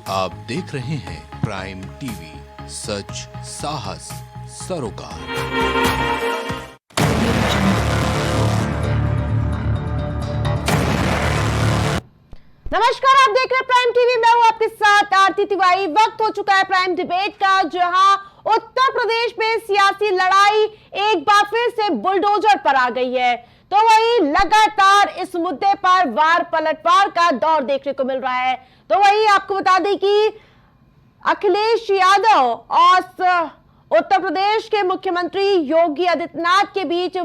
आप देख रहे हैं प्राइम टीवी, सच साहस सरोकार। नमस्कार, आप देख रहे हैं प्राइम टीवी। मैं हूं आपके साथ आरती तिवारी। वक्त हो चुका है प्राइम डिबेट का, जहां उत्तर प्रदेश में सियासी लड़ाई एक बार फिर से बुलडोजर पर आ गई है। तो वही लगातार इस मुद्दे पर वार पलटवार का दौर देखने को मिल रहा है। तो वही आपको बता दें कि अखिलेश यादव और उत्तर प्रदेश के मुख्यमंत्री योगी आदित्यनाथ के बीच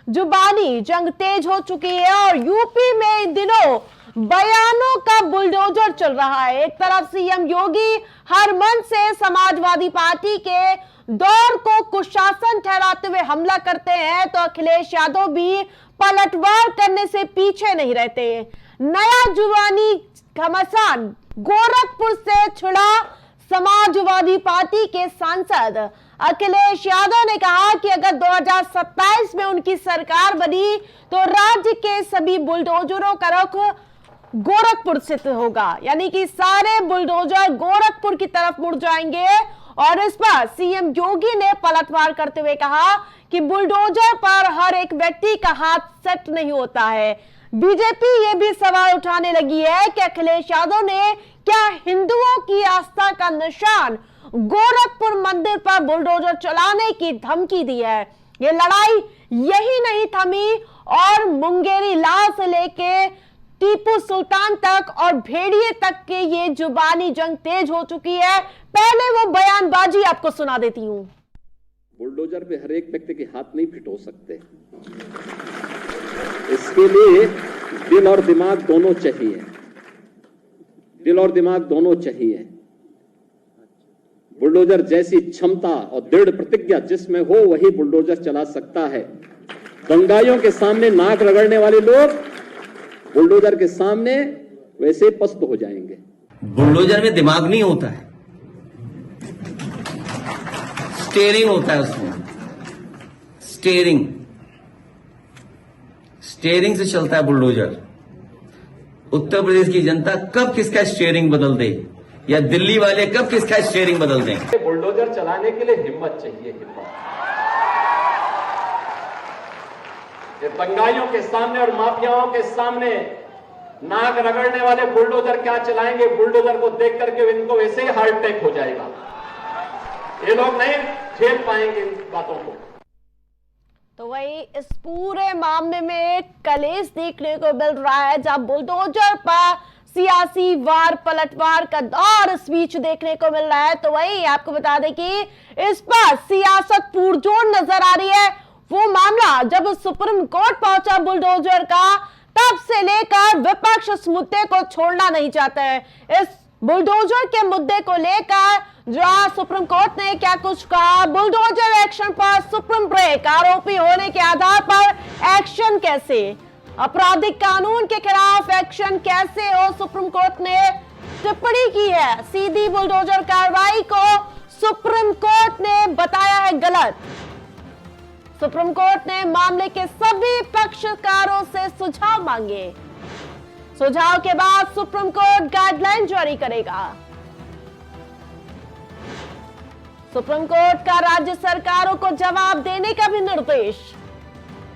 जुबानी जंग तेज हो चुकी है और यूपी में इन दिनों बयानों का बुलडोजर चल रहा है। एक तरफ सीएम योगी हर मंच से समाजवादी पार्टी के दौर को कुशासन ठहराते हुए हमला करते हैं, तो अखिलेश यादव भी पलटवार करने से पीछे नहीं रहते। नया जुबानी घमासान गोरखपुर से छिड़ा समाजवादी पार्टी के सांसद अखिलेश यादव ने कहा कि अगर 2027 में उनकी सरकार बनी तो राज्य के सभी बुलडोजरों का रुख गोरखपुर से होगा, यानी कि सारे बुलडोजर गोरखपुर की तरफ मुड़ जाएंगे। और इस पर सीएम योगी ने पलटवार करते हुए कहा कि बुलडोजर पर हर एक व्यक्ति का हाथ सेट नहीं होता है। बीजेपी ये भी सवाल उठाने लगी है कि अखिलेश यादव ने क्या हिंदुओं की आस्था का निशान गोरखपुर मंदिर पर बुलडोजर चलाने की धमकी दी है। ये लड़ाई यही नहीं थमी और मुंगेरी लाल से लेके टीपू सुल्तान तक और भेड़िए तक के ये जुबानी जंग तेज हो चुकी है। पहले वो बयानबाजी आपको सुना देती हूं। बुलडोजर पे हर एक व्यक्ति के हाथ नहीं फिट हो सकते, इसके लिए दिल और दिमाग दोनों चाहिए। दिल और दिमाग दोनों चाहिए। बुलडोजर जैसी क्षमता और दृढ़ प्रतिज्ञा जिसमें हो वही बुलडोजर चला सकता है। दंगाइयों के सामने नाक रगड़ने वाले लोग बुलडोजर के सामने वैसे पस्त हो जाएंगे। बुलडोजर में दिमाग नहीं होता है, स्टीयरिंग होता है उसमें। स्टीयरिंग से चलता है बुलडोजर। उत्तर प्रदेश की जनता कब किसका स्टीयरिंग बदल दे या दिल्ली वाले कब किसका स्टीयरिंग बदल दें। बुलडोजर चलाने के लिए हिम्मत चाहिए। ये दंगाइयों के सामने और माफियाओं के सामने नाक रगड़ने वाले बुलडोजर क्या चलाएंगे। बुलडोजर को देख करके इनको वैसे ही हार्ट अटैक हो जाएगा। ये लोग नहीं झेल पाएंगे इन बातों को। तो वही इस पूरे मामले में एक कलेश देखने को मिल रहा है, जहां बुलडोजर पर सियासी वार पलटवार का दौर इस बीच देखने को मिल रहा है। तो वही आपको बता दें कि इस पर सियासत पुरजोर नजर आ रही है। वो मामला जब सुप्रीम कोर्ट पहुंचा बुलडोजर का, तब से लेकर विपक्ष इस मुद्दे को छोड़ना नहीं चाहते हैं। इस बुलडोजर के मुद्दे को लेकर जहां सुप्रीम कोर्ट ने क्या कुछ कहा, बुलडोजर एक्शन पर सुप्रीम ब्रेक, आरोपी होने के आधार पर एक्शन कैसे, आपराधिक कानून के खिलाफ एक्शन कैसे हो, सुप्रीम कोर्ट ने टिप्पणी की है। सीधी बुलडोजर कार्रवाई को सुप्रीम कोर्ट ने बताया है गलत। सुप्रीम कोर्ट ने मामले के सभी पक्षकारों से सुझाव मांगे। सुझाव के बाद सुप्रीम कोर्ट गाइडलाइन जारी करेगा। सुप्रीम कोर्ट का राज्य सरकारों को जवाब देने का भी निर्देश।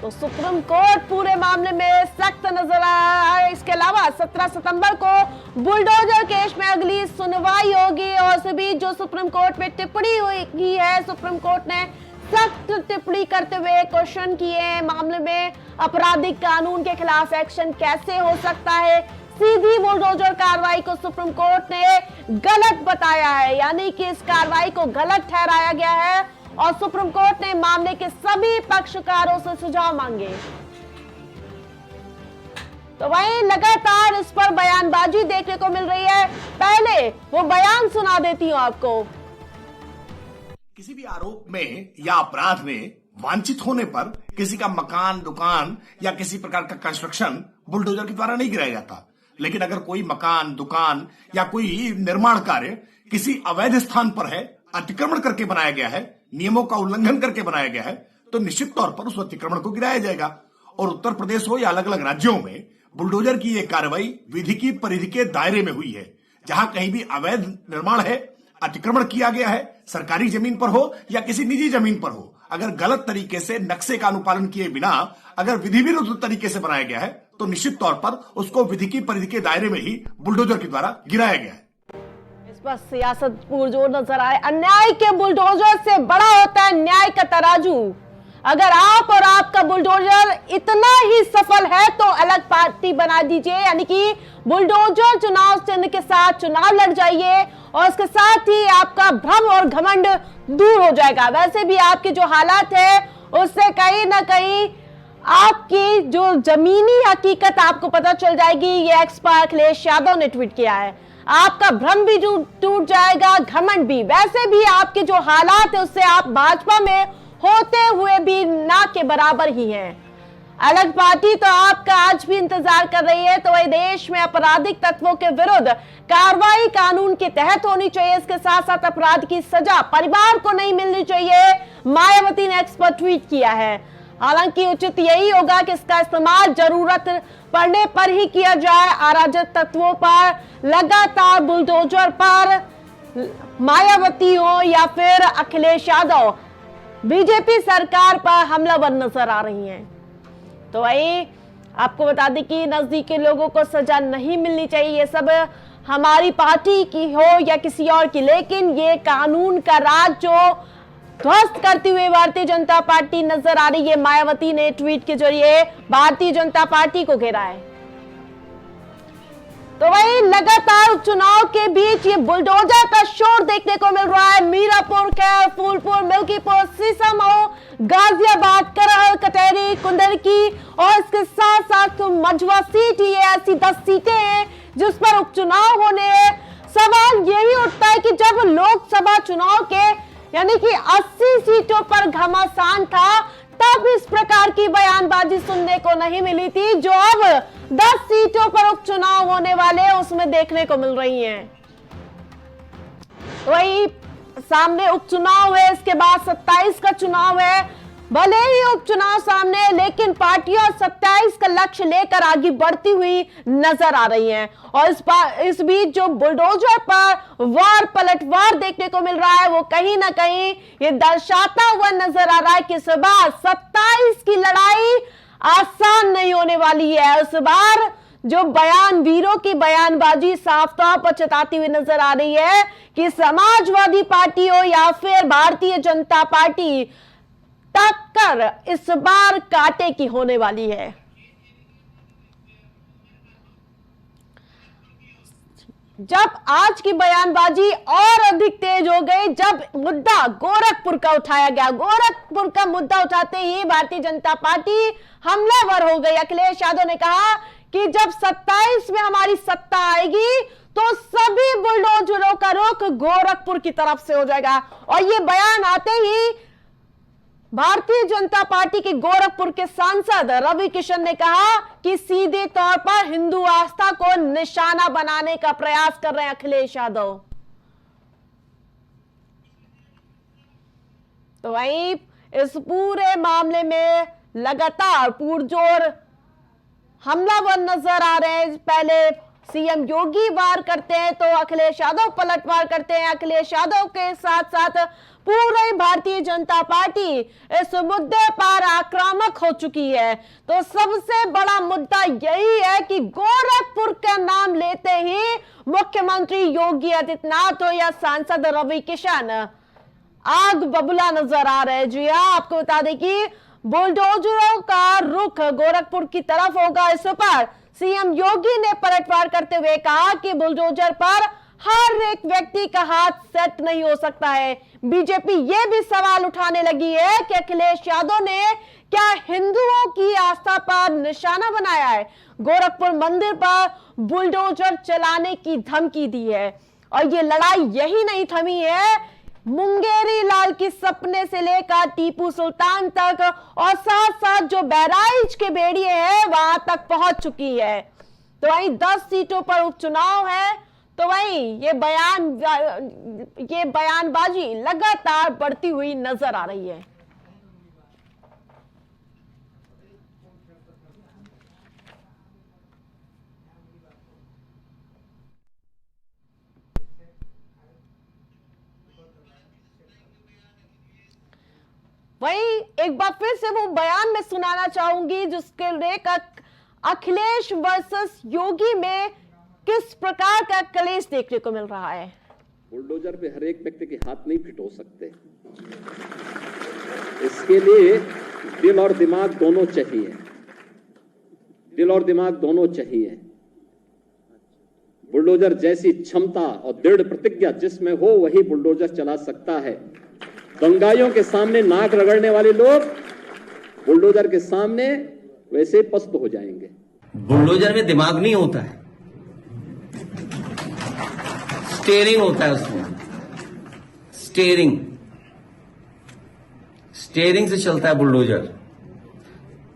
तो सुप्रीम कोर्ट पूरे मामले में सख्त नजर आ रहा है। इसके अलावा 17 सितंबर को बुलडोजर केस में अगली सुनवाई होगी और इस बीच जो सुप्रीम कोर्ट में टिप्पणी हुई है, सुप्रीम कोर्ट ने सख्त टिप्पणी करते हुए क्वेश्चन किए मामले में आपराधिक कानून के खिलाफ एक्शन कैसे हो सकता है। सीधी बुलडोजर कार्रवाई को सुप्रीम कोर्ट ने गलत बताया है, यानी कि इस कार्रवाई को गलत ठहराया गया है और सुप्रीम कोर्ट ने मामले के सभी पक्षकारों से सुझाव मांगे। तो वहीं लगातार इस पर बयानबाजी देखने को मिल रही है। पहले वो बयान सुना देती हूं आपको। किसी भी आरोप में या अपराध में वांछित होने पर किसी का मकान, दुकान या किसी प्रकार का कंस्ट्रक्शन बुलडोजर के द्वारा नहीं गिराया जाता। लेकिन अगर कोई मकान, दुकान या कोई निर्माण कार्य किसी अवैध स्थान पर है, अतिक्रमण करके बनाया गया है, नियमों का उल्लंघन करके बनाया गया है, तो निश्चित तौर पर उस अतिक्रमण को गिराया जाएगा। और उत्तर प्रदेश हो या अलग अलग राज्यों में बुलडोजर की यह कार्रवाई विधि की परिधि के दायरे में हुई है। जहां कहीं भी अवैध निर्माण है, अतिक्रमण किया गया है, सरकारी जमीन पर हो या किसी निजी जमीन पर हो, अगर गलत तरीके से नक्शे का अनुपालन किए बिना अगर विधि विरुद्ध तरीके से बनाया गया है तो निश्चित तौर पर उसको विधि की परिधि के दायरे में ही बुलडोजर के द्वारा गिराया गया है। इस पर सियासत पुरजोर नजर आए। अन्याय के बुलडोजर से बड़ा होता है न्याय का तराजू। अगर आप और आपका बुलडोजर इतना ही सफल है तो अलग पार्टी बना दीजिए, यानी कि बुलडोजर चुनाव चिन्ह के साथ चुनाव लड़ जाइए और इसके साथ ही आपका भ्रम और घमंड दूर हो जाएगा। वैसे भी आपके जो हालात है उससे कहीं ना कहीं आपकी जो जमीनी हकीकत आपको पता चल जाएगी। ये एक्सपर्ट अखिलेश यादव ने ट्वीट किया है। आपका भ्रम भी टूट जाएगा, घमंड भी। वैसे भी आपके जो हालात है उससे आप भाजपा में होते हुए भी ना के बराबर ही हैं। अलग पार्टी तो आपका आज भी इंतजार कर रही है, तो वही देश में आपराधिक तत्वों के विरुद्ध कार्रवाई कानून के तहत होनी चाहिए। इसके साथ साथ अपराध की सजा परिवार को नहीं मिलनी चाहिए, मायावती ने एक्सपर्ट ट्वीट किया है। हालांकि उचित यही होगा कि इसका इस्तेमाल जरूरत पड़ने पर ही किया जाए। अराजक तत्वों पर लगातार बुलडोजर पर मायावती हो या फिर अखिलेश यादव बीजेपी सरकार पर हमलावर नजर आ रही हैं। तो वही आपको बता दें कि नजदीकी लोगों को सजा नहीं मिलनी चाहिए, ये सब हमारी पार्टी की हो या किसी और की, लेकिन ये कानून का राज जो ध्वस्त करती हुई भारतीय जनता पार्टी नजर आ रही है। मायावती ने ट्वीट के जरिए भारतीय जनता पार्टी को घेरा है। तो वही लगातार उपचुनाव के बीच ये बुलडोजर का शोर देखने को मिल रहा है। मीरापुर, खैर, फूलपुर, मिल्कीपुर, सीसामऊ, गाजियाबाद, करहल, कटेरी, कुंदरकी और इसके साथ साथ मझवा सीट, ये ऐसी 10 सीटें हैं जिस पर उपचुनाव होने हैं। सवाल ये भी उठता है कि जब लोकसभा चुनाव के यानी कि 80 सीटों पर घमासान था, तब इस प्रकार की बयानबाजी सुनने को नहीं मिली थी जो अब 10 सीटों पर उपचुनाव होने वाले उसमें देखने को मिल रही हैं। वही सामने उपचुनाव है, इसके बाद 27 का चुनाव है। भले ही उपचुनाव सामने है, लेकिन पार्टियां 27 का लक्ष्य लेकर आगे बढ़ती हुई नजर आ रही हैं। और इस बीच जो बुलडोजर पर वार पलटवार देखने को मिल रहा है वो कहीं ना कहीं ये दर्शाता हुआ नजर आ रहा है कि इस बार 27 की लड़ाई आसान नहीं होने वाली है। इस बार जो बयान वीरों की बयानबाजी साफ तौर पर चताती हुई नजर आ रही है कि समाजवादी पार्टी हो या फिर भारतीय जनता पार्टी, टक्कर इस बार कांटे की होने वाली है। जब आज की बयानबाजी और अधिक तेज हो गई, जब मुद्दा गोरखपुर का उठाया गया, गोरखपुर का मुद्दा उठाते ही भारतीय जनता पार्टी हमलावर हो गई। अखिलेश यादव ने कहा कि जब 27 में हमारी सत्ता आएगी तो सभी बुलडोजरों का रुख गोरखपुर की तरफ से हो जाएगा। और ये बयान आते ही भारतीय जनता पार्टी के गोरखपुर के सांसद रवि किशन ने कहा कि सीधे तौर पर हिंदू आस्था को निशाना बनाने का प्रयास कर रहे हैं अखिलेश यादव। तो वहीं इस पूरे मामले में लगातार पुरजोर हमलावर नजर आ रहे हैं। पहले सीएम योगी वार करते हैं तो अखिलेश यादव पलटवार करते हैं। अखिलेश यादव के साथ साथ पूरी भारतीय जनता पार्टी इस मुद्दे पर आक्रामक हो चुकी है। तो सबसे बड़ा मुद्दा यही है कि गोरखपुर का नाम लेते ही मुख्यमंत्री योगी आदित्यनाथ हो या सांसद रवि किशन आग बबूला नजर आ रहे हैं। जी हाँ, आपको बता दें कि बुलडोजरों का रुख गोरखपुर की तरफ होगा। इस पर सीएम योगी ने पलटवार करते हुए कहा कि बुलडोजर पर हर एक व्यक्ति का हाथ सेट नहीं हो सकता है। बीजेपी ये भी सवाल उठाने लगी है कि अखिलेश यादव ने क्या हिंदुओं की आस्था पर निशाना बनाया है, गोरखपुर मंदिर पर बुलडोजर चलाने की धमकी दी है। और ये लड़ाई यही नहीं थमी है, मुंगेरी लाल की सपने से लेकर टीपू सुल्तान तक और साथ साथ जो बहराइच के भेड़िए हैं वहां तक पहुंच चुकी है। तो वहीं 10 सीटों पर उपचुनाव है, तो वहीं ये बयानबाजी लगातार बढ़ती हुई नजर आ रही है। एक बार फिर से वो बयान में सुनाना चाहूंगी जिसके लेकर अखिलेश वर्सेस योगी में किस प्रकार का कलेश देखने को मिल रहा है। बुलडोजर पे हर एक व्यक्ति के हाथ नहीं फिट हो सकते, इसके लिए दिल और दिमाग दोनों चाहिए, दिल और दिमाग दोनों चाहिए। बुलडोजर जैसी क्षमता और दृढ़ प्रतिज्ञा जिसमें हो वही बुलडोजर चला सकता है। दंगाइयों के सामने नाक रगड़ने वाले लोग बुलडोजर के सामने वैसे पस्त हो जाएंगे। बुलडोजर में दिमाग नहीं होता है, स्टीयरिंग होता है उसमें। स्टीयरिंग से चलता है बुलडोजर।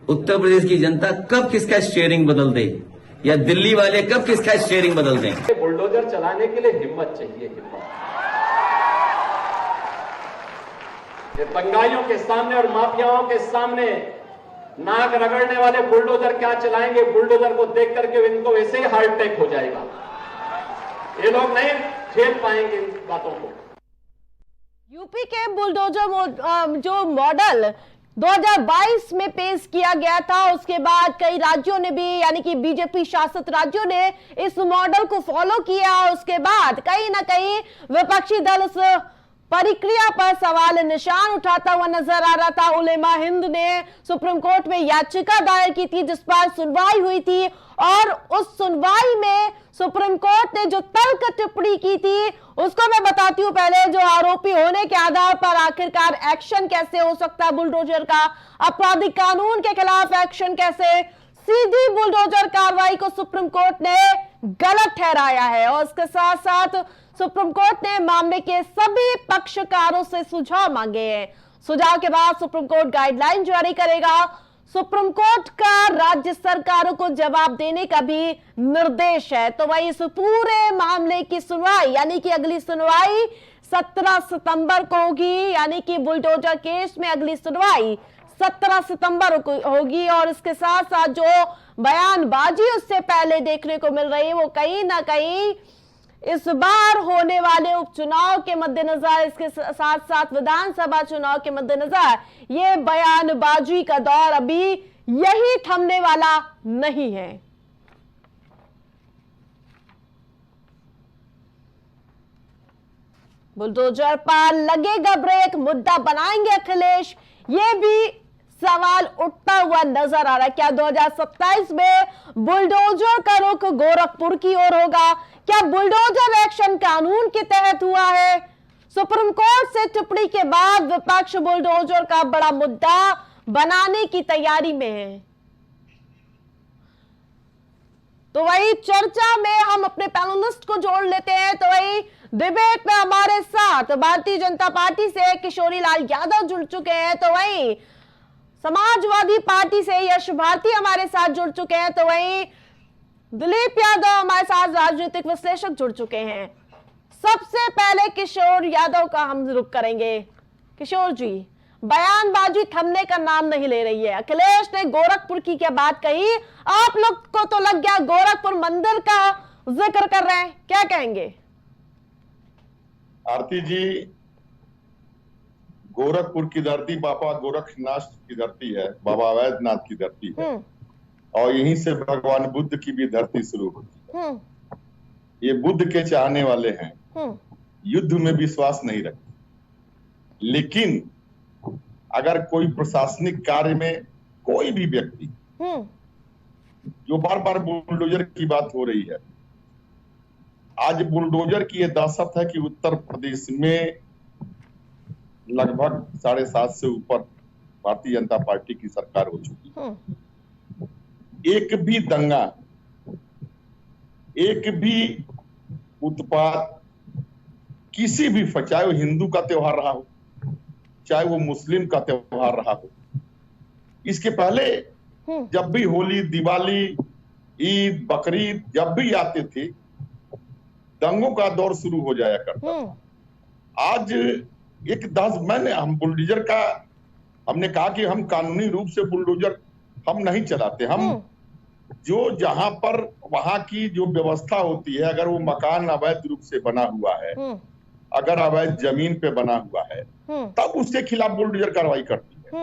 उत्तर प्रदेश की जनता कब किसका स्टीयरिंग बदल दे या दिल्ली वाले कब किसका स्टीयरिंग बदल दें। बुलडोजर चलाने के लिए हिम्मत चाहिए, हिम्मत। ये दंगाइयों के सामने और माफियाओं के सामने नाक रगड़ने वाले बुलडोजर क्या चलाएंगे, बुलडोजर को देख करके इनको वैसे ही हार्ट अटैक हो जाएगा। ये लोग नहीं झेल पाएंगे इन बातों को। यूपी के बुलडोजर जो मॉडल 2022 में पेश किया गया था, उसके बाद कई राज्यों ने भी यानी कि बीजेपी शासित राज्यों ने इस मॉडल को फॉलो किया। उसके बाद कहीं ना कहीं विपक्षी दल उस प्रक्रिया पर सवाल निशान उठाता हुआ नजर आ रहा था। उलेमा हिंद ने सुप्रीम कोर्ट में याचिका दायर की थी जिस पर सुनवाई हुई थी और उस सुनवाई में सुप्रीम कोर्ट ने जो तर्क टिप्पणी की थी उसको मैं बताती हूं। पहले जो आरोपी होने के आधार पर आखिरकार एक्शन कैसे हो सकता है बुलडोजर का, आपराधिक कानून के खिलाफ एक्शन कैसे, सीधी बुलडोजर कार्रवाई को सुप्रीम कोर्ट ने गलत ठहराया है। और इसके साथ साथ सुप्रीम कोर्ट ने मामले के सभी पक्षकारों से सुझाव मांगे हैं। सुझाव के बाद सुप्रीम कोर्ट गाइडलाइन जारी करेगा। सुप्रीम कोर्ट का राज्य सरकारों को जवाब देने का भी निर्देश है। तो वही इस पूरे मामले की सुनवाई यानी कि अगली सुनवाई 17 सितंबर को होगी, यानी कि बुलडोजर केस में अगली सुनवाई 17 सितंबर को होगी। और इसके साथ साथ जो बयानबाजी उससे पहले देखने को मिल रही है वो कहीं ना कहीं इस बार होने वाले उपचुनाव के मद्देनजर, इसके साथ साथ विधानसभा चुनाव के मद्देनजर ये बयानबाजी का दौर अभी यही थमने वाला नहीं है। बुलडोजर पर लगेगा ब्रेक, मुद्दा बनाएंगे अखिलेश, ये भी सवाल उठता हुआ नजर आ रहा है। क्या 2027 में बुलडोजर का रुख गोरखपुर की ओर होगा? क्या बुलडोजर एक्शन कानून के तहत हुआ है? सुप्रीम कोर्ट से टिप्पणी के बाद विपक्ष बुलडोजर का बड़ा मुद्दा बनाने की तैयारी में है। तो वही चर्चा में हम अपने पैनलिस्ट को जोड़ लेते हैं। तो वही डिबेट में हमारे साथ भारतीय जनता पार्टी से किशोरी लाल यादव जुड़ चुके हैं, तो वही समाजवादी पार्टी से यश भारती हमारे साथ जुड़ चुके हैं, तो वही दिलीप यादव हमारे साथ राजनीतिक विश्लेषक जुड़ चुके हैं। सबसे पहले किशोर यादव का हम रुख करेंगे। किशोर जी, बयानबाजी थमने का नाम नहीं ले रही है। अखिलेश ने गोरखपुर की क्या बात कही, आप लोग को तो लग गया गोरखपुर मंदिर का जिक्र कर रहे हैं, क्या कहेंगे? आरती जी, गोरखपुर की धरती बाबा गोरखनाथ की धरती है, बाबा अवैधनाथ की धरती है और यहीं से भगवान बुद्ध की भी धरती शुरू होती है। ये बुद्ध के चाहने वाले हैं, युद्ध में विश्वास नहीं रखते, लेकिन अगर कोई प्रशासनिक कार्य में कोई भी व्यक्ति, जो बार बार बुलडोजर की बात हो रही है, आज बुलडोजर की यह दहशत है कि उत्तर प्रदेश में लगभग 7.5 से ऊपर भारतीय जनता पार्टी की सरकार हो चुकी है। एक भी दंगा, एक भी उत्पात, किसी भी, चाहे वो हिंदू का त्योहार रहा हो, चाहे वो मुस्लिम का त्योहार रहा हो, इसके पहले जब भी होली, दिवाली, ईद, बकरीद जब भी आते थे, दंगों का दौर शुरू हो जाया करता था। आज एक हम बुलडोजर का, हमने कहा कि हम कानूनी रूप से बुलडोजर हम नहीं चलाते, हम जो जहां पर वहां की जो व्यवस्था होती है, अगर वो मकान अवैध रूप से बना हुआ है, अगर अवैध जमीन पे बना हुआ है, तब उसके खिलाफ बुलडोजर कार्रवाई करती है।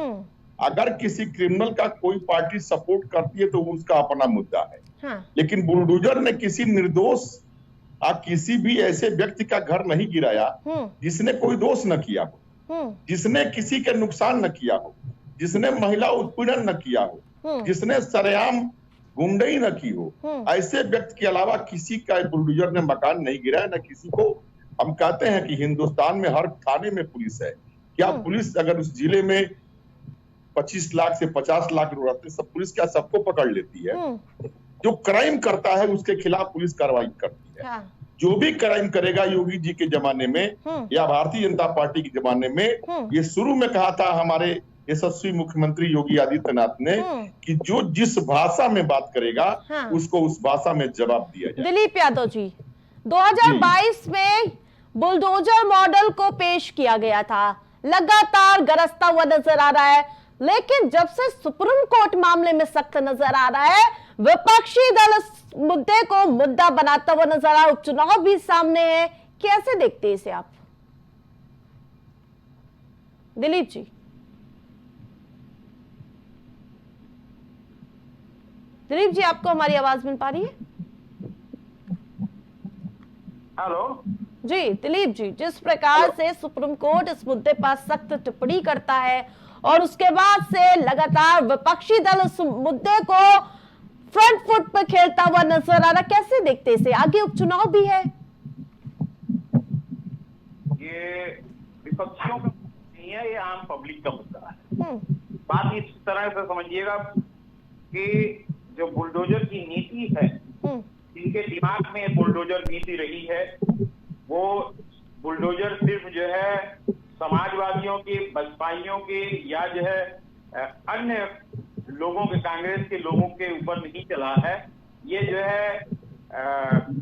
अगर किसी क्रिमिनल का कोई पार्टी सपोर्ट करती है तो उसका अपना मुद्दा है। हाँ। लेकिन बुलडोजर ने किसी निर्दोष किसी भी ऐसे व्यक्ति का घर नहीं गिराया जिसने कोई दोष न किया हो, जिसने किसी के नुकसान न किया हो, जिसने महिला उत्पीड़न न किया हो, जिसने सरेआम गुंडई न की हो। ऐसे व्यक्ति के अलावा किसी का बुलडोजर ने मकान नहीं गिराया, न किसी को। हम कहते हैं कि हिंदुस्तान में हर थाने में पुलिस है। क्या पुलिस अगर उस जिले में 25 लाख से 50 लाख लोग रहते, सब पुलिस क्या सबको पकड़ लेती है? जो क्राइम करता है उसके खिलाफ पुलिस कार्रवाई करती है। हाँ। जो भी क्राइम करेगा, योगी जी के जमाने में या भारतीय जनता पार्टी के जमाने में, ये शुरू में कहा था हमारे यशस्वी मुख्यमंत्री योगी आदित्यनाथ ने कि जो जिस भाषा में बात करेगा उसको उस भाषा में जवाब दिया जाए। दिलीप यादव जी, 2022 में बुलडोजर मॉडल को पेश किया गया था, लगातार गरजता हुआ नजर आ रहा है, लेकिन जब से सुप्रीम कोर्ट मामले में सख्त नजर आ रहा है, विपक्षी दल इस मुद्दे को मुद्दा बनाता हुआ नजर आ रहा है, उपचुनाव भी सामने है। कैसे देखते हैं इसे आप दिलीप जी? दिलीप जी, आपको हमारी आवाज मिल पा रही है? हेलो जी दिलीप जी, जिस प्रकार से सुप्रीम कोर्ट इस मुद्दे पर सख्त टिप्पणी करता है और उसके बाद से लगातार विपक्षी दल उस मुद्दे को फ्रंट फुट पर खेलता हुआ नजर आ रहा, कैसे देखते इसे? आगे उपचुनाव भी है। ये विपक्षियों का नहीं है, ये आम पब्लिक का मुद्दा है। बात इस तरह से समझिएगा कि जो बुलडोजर की नीति है, जिनके दिमाग में बुलडोजर नीति रही है, वो बुलडोजर सिर्फ जो है समाजवादियों के, बसपाइयों के या जो है अन्य लोगों के, कांग्रेस के लोगों के ऊपर नहीं चला है। ये जो है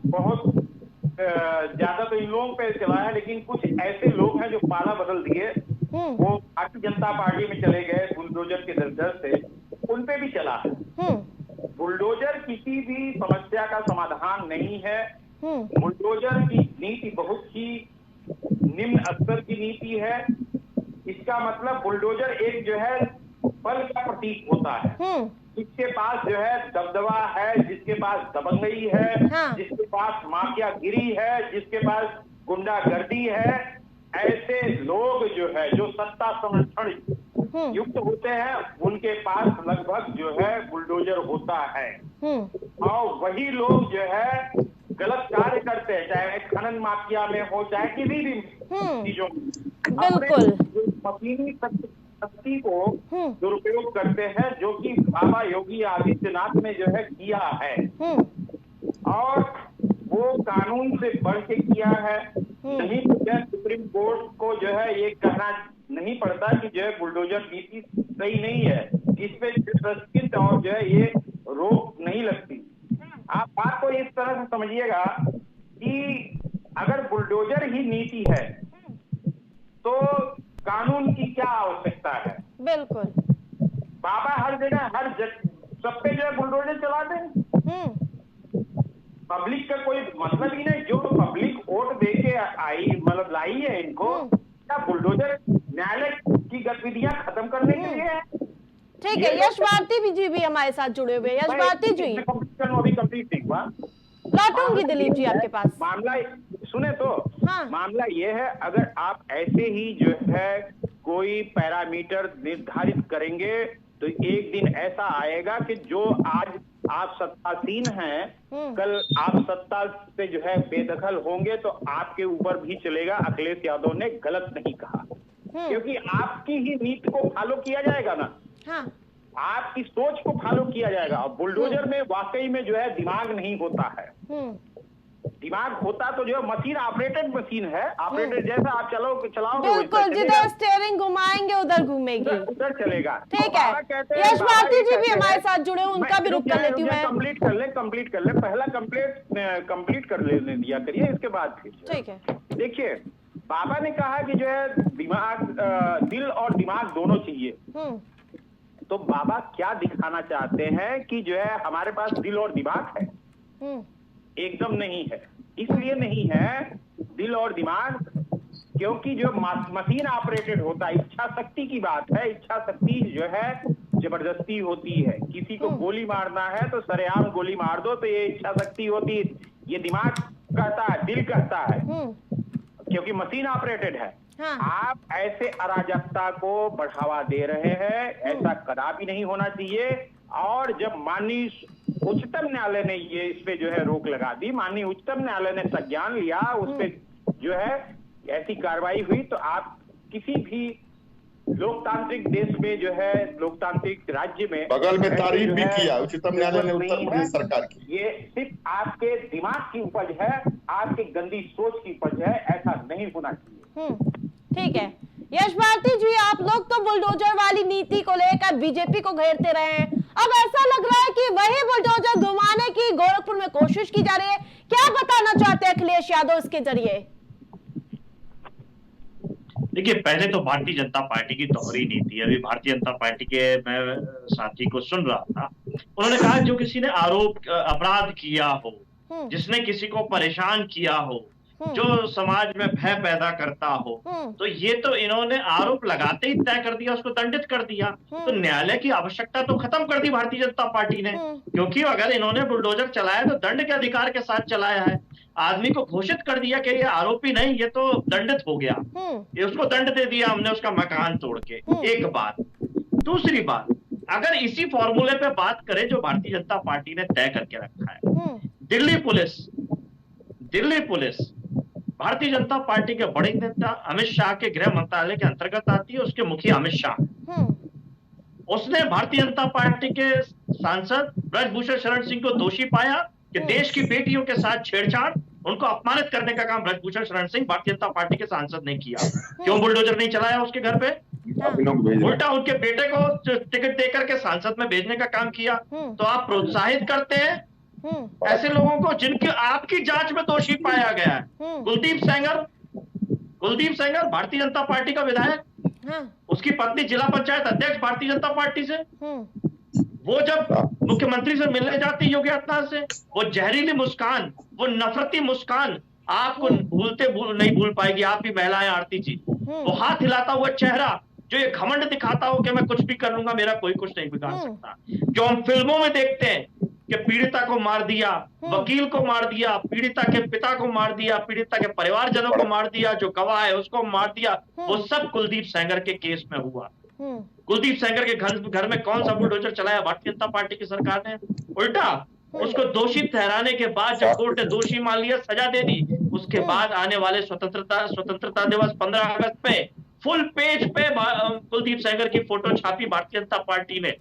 बहुत ज्यादा तो इन लोगों पे चला है, लेकिन कुछ ऐसे लोग हैं जो पाला बदल दिए, वो भारतीय जनता पार्टी में चले गए बुलडोजर के दर से, उन पे भी चला है। बुलडोजर किसी भी समस्या का समाधान नहीं है। बुलडोजर की नीति बहुत ही निम्न स्तर की नीति है। इसका मतलब बुलडोजर एक जो है बल का प्रतीक होता है। जिसके पास जो है दबदबा है, जिसके पास दबंगई है, जिसके पास माफियागिरी है, जिसके पास गुंडागर्दी है, ऐसे लोग जो है जो सत्ता संरक्षण युक्त होते हैं, उनके पास लगभग जो है बुलडोजर होता है। और वही लोग जो है गलत कार्य करते हैं, चाहे खनन माफिया में हो, चाहे किसी भी चीजों में, बिल्कुल मशीनी शक्ति को दुरुपयोग करते हैं, जो कि बाबा योगी आदित्यनाथ ने जो है किया है। और वो कानून से बढ़ के किया है। नहीं तो जो सुप्रीम कोर्ट को जो है ये कहना नहीं पड़ता कि जो है बुलडोजर नीति सही नहीं है, इस पे प्रस्तुत और जो है ये रोक नहीं लगती। आप बात को इस तरह से समझिएगा कि अगर बुलडोजर ही नीति है तो कानून की क्या आवश्यकता है? बिल्कुल। बाबा हर जगह सब पे जो है बुलडोजर चला दें। पब्लिक का कोई मतलब ही नहीं। जो पब्लिक वोट दे के आई, मतलब लाई है इनको, क्या बुलडोजर न्यायालय की गतिविधियां खत्म करने के लिए है? ठीक है, यश भारती जी भी हमारे साथ जुड़े हुए। यश भारती जी, अभी कंप्लीट नहीं हुआ, लौटूंगी दिलीप जी आपके पास। मामला सुने तो मामला ये है, अगर आप ऐसे ही जो है कोई पैरामीटर निर्धारित करेंगे तो एक दिन ऐसा आएगा कि जो आज आप सत्तासीन हैं, कल आप सत्ता से जो है बेदखल होंगे तो आपके ऊपर भी चलेगा अखिलेश यादव ने गलत नहीं कहा, क्योंकि आपकी ही नीति को फॉलो किया जाएगा ना। आपकी सोच को फॉलो किया जाएगा। और बुलडोजर में वाकई में जो है दिमाग नहीं होता है। दिमाग होता तो जो है मशीन ऑपरेटेड मशीन है, ऑपरेटेड जैसा आप चलाओगे बिल्कुल, जिधर स्टीयरिंग घुमाएंगे उधर घूमेगी, उधर चलेगा। ठीक है। यश भारती जी भी हमारे साथ जुड़े, उनका भी रुक कर लेती हूँ मैं। कंप्लीट कर ले, पहला कंप्लीट कर लेने दिया करिए, इसके बाद फिर ठीक है। देखिए, बाबा ने कहा कि जो है दिमाग, दिल और दिमाग दोनों चाहिए। तो बाबा क्या दिखाना चाहते हैं कि जो है हमारे पास दिल और दिमाग है? एकदम नहीं है। इसलिए नहीं है दिल और दिमाग क्योंकि जो मशीन ऑपरेटेड होता है, इच्छा शक्ति की बात है, इच्छा शक्ति जो है जबरदस्ती होती है। किसी को गोली मारना है तो सरेआम गोली मार दो, तो ये इच्छा शक्ति होती है, ये दिमाग कहता है, दिल कहता है, क्योंकि मशीन ऑपरेटेड है। हाँ। आप ऐसे अराजकता को बढ़ावा दे रहे हैं, ऐसा कदापि नहीं होना चाहिए। और जब माननीय उच्चतम न्यायालय ने ये इस पे जो है रोक लगा दी, माननीय उच्चतम न्यायालय ने संज्ञान लिया, उस पे जो है ऐसी कार्रवाई हुई, तो आप किसी भी लोकतांत्रिक देश में जो है, लोकतांत्रिक राज्य में बगल में तारीफ भी जो है, किया उच्चतम न्यायालय ने उत्तर नहीं प्रदेश है। सरकार की। ये सिर्फ आपके दिमाग की उपज है, आपकी गंदी सोच की उपज है, ऐसा नहीं होना चाहिए। ठीक है यश भारती जी, आप लोग तो बुलडोजर वाली नीति को लेकर बीजेपी को घेरते रहे हैं, अब ऐसा लग रहा है कि वही बुलडोजर घुमाने की गोरखपुर में कोशिश की जा रही है। क्या बताना चाहते हैं अखिलेश यादव इसके जरिए? देखिए, पहले तो भारतीय जनता पार्टी की दोहरी नीति है। अभी भारतीय जनता पार्टी के मैं साथी को सुन रहा था, उन्होंने कहा जो किसी ने अपराध किया हो, जिसने किसी को परेशान किया हो, जो समाज में भय पैदा करता हो, तो ये तो इन्होंने आरोप लगाते ही तय कर दिया, उसको दंडित कर दिया। तो न्यायालय की आवश्यकता तो खत्म कर दी भारतीय जनता पार्टी ने, क्योंकि अगर इन्होंने बुलडोजर चलाया तो दंड के अधिकार के साथ चलाया है। आदमी को घोषित कर दिया कि ये आरोपी नहीं, ये तो दंडित हो गया, ये उसको दंड दे दिया हमने, उसका मकान तोड़ के। एक बात। दूसरी बात, अगर इसी फॉर्मूले पे बात करें जो भारतीय जनता पार्टी ने तय करके रखा है, दिल्ली पुलिस भारतीय जनता पार्टी के बड़े नेता अमित शाह के गृह मंत्रालय के अंतर्गत आती है, उसके मुखिया अमित शाह। उसने भारतीय जनता पार्टी के सांसद ब्रजभूषण शरण सिंह को दोषी पाया कि देश की बेटियों के साथ छेड़छाड़, उनको अपमानित करने का काम ब्रजभूषण शरण सिंह भारतीय जनता पार्टी के सांसद ने किया। क्यों बुलडोजर नहीं चलाया उसके घर पे? उल्टा उनके बेटे को टिकट देकर के सांसद में भेजने का काम किया। तो आप प्रोत्साहित करते हैं ऐसे लोगों को जिनके आपकी जांच में दोषी पाया गया है। कुलदीप सेंगर भारतीय जनता पार्टी का विधायक, उसकी पत्नी जिला पंचायत अध्यक्ष भारतीय जनता पार्टी से, वो जब मुख्यमंत्री से मिलने जाती योगी आदित्यनाथ से, वो जहरीली मुस्कान, वो नफरती मुस्कान आपको नहीं भूल पाएगी आप भी महिलाएं आरती जी। वो हाथ हिलाता हुआ चेहरा, जो ये घमंड दिखाता हो कि मैं कुछ भी कर लूंगा, मेरा कोई कुछ नहीं बिगाड़ सकता। जो हम फिल्मों में देखते हैं कि पीड़िता को मार दिया, वकील को मार दिया, पीड़िता के पिता को मार दिया, पीड़िता के परिवारजनों को मार दिया, जो गवाह है उसको मार दिया, वो सब कुलदीप सेंगर के केस में हुआ। कुलदीप सेंगर के घर में कौन सा बुलडोजर चलाया भारतीय जनता पार्टी की सरकार ने? उल्टा उसको दोषी ठहराने के बाद जब कोर्ट ने दोषी मान लिया, सजा दे दी, उसके बाद आने वाले स्वतंत्रता दिवस 15 अगस्त पे फुल पेज पे कुलदीप सेंगर की फोटो छापी भारतीय जनता पार्टी ने।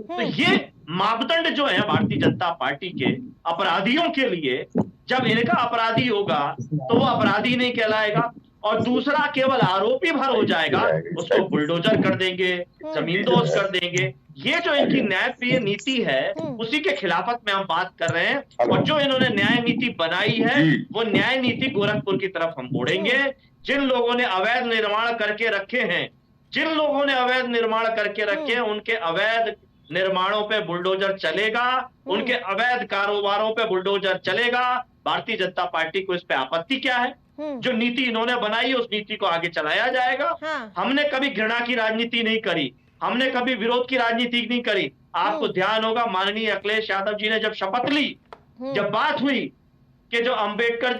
तो ये मापदंड जो है भारतीय जनता पार्टी के अपराधियों के लिए, जब इनका अपराधी होगा तो वो अपराधी नहीं कहलाएगा और दूसरा केवल आरोपी भर हो जाएगा, उसको बुलडोजर कर देंगे, जमींदोज कर देंगे। ये जो इनकी न्यायप्रिय नीति है उसी के खिलाफत में हम बात कर रहे हैं। और जो इन्होंने न्याय नीति बनाई है वो न्याय नीति गोरखपुर की तरफ हम मोड़ेंगे। जिन लोगों ने अवैध निर्माण करके रखे हैं, उनके अवैध निर्माणों पे बुलडोजर चलेगा, उनके अवैध कारोबारों पे बुलडोजर चलेगा। भारतीय जनता पार्टी को इस पे आपत्ति क्या है? जो नीति इन्होंने बनाई है उस नीति को आगे चलाया जाएगा। हमने कभी घृणा की राजनीति नहीं करी, हमने कभी विरोध की राजनीति नहीं करी। आपको ध्यान होगा माननीय अखिलेश यादव जी ने जब शपथ ली, जब बात हुई कि जो अंबेडकर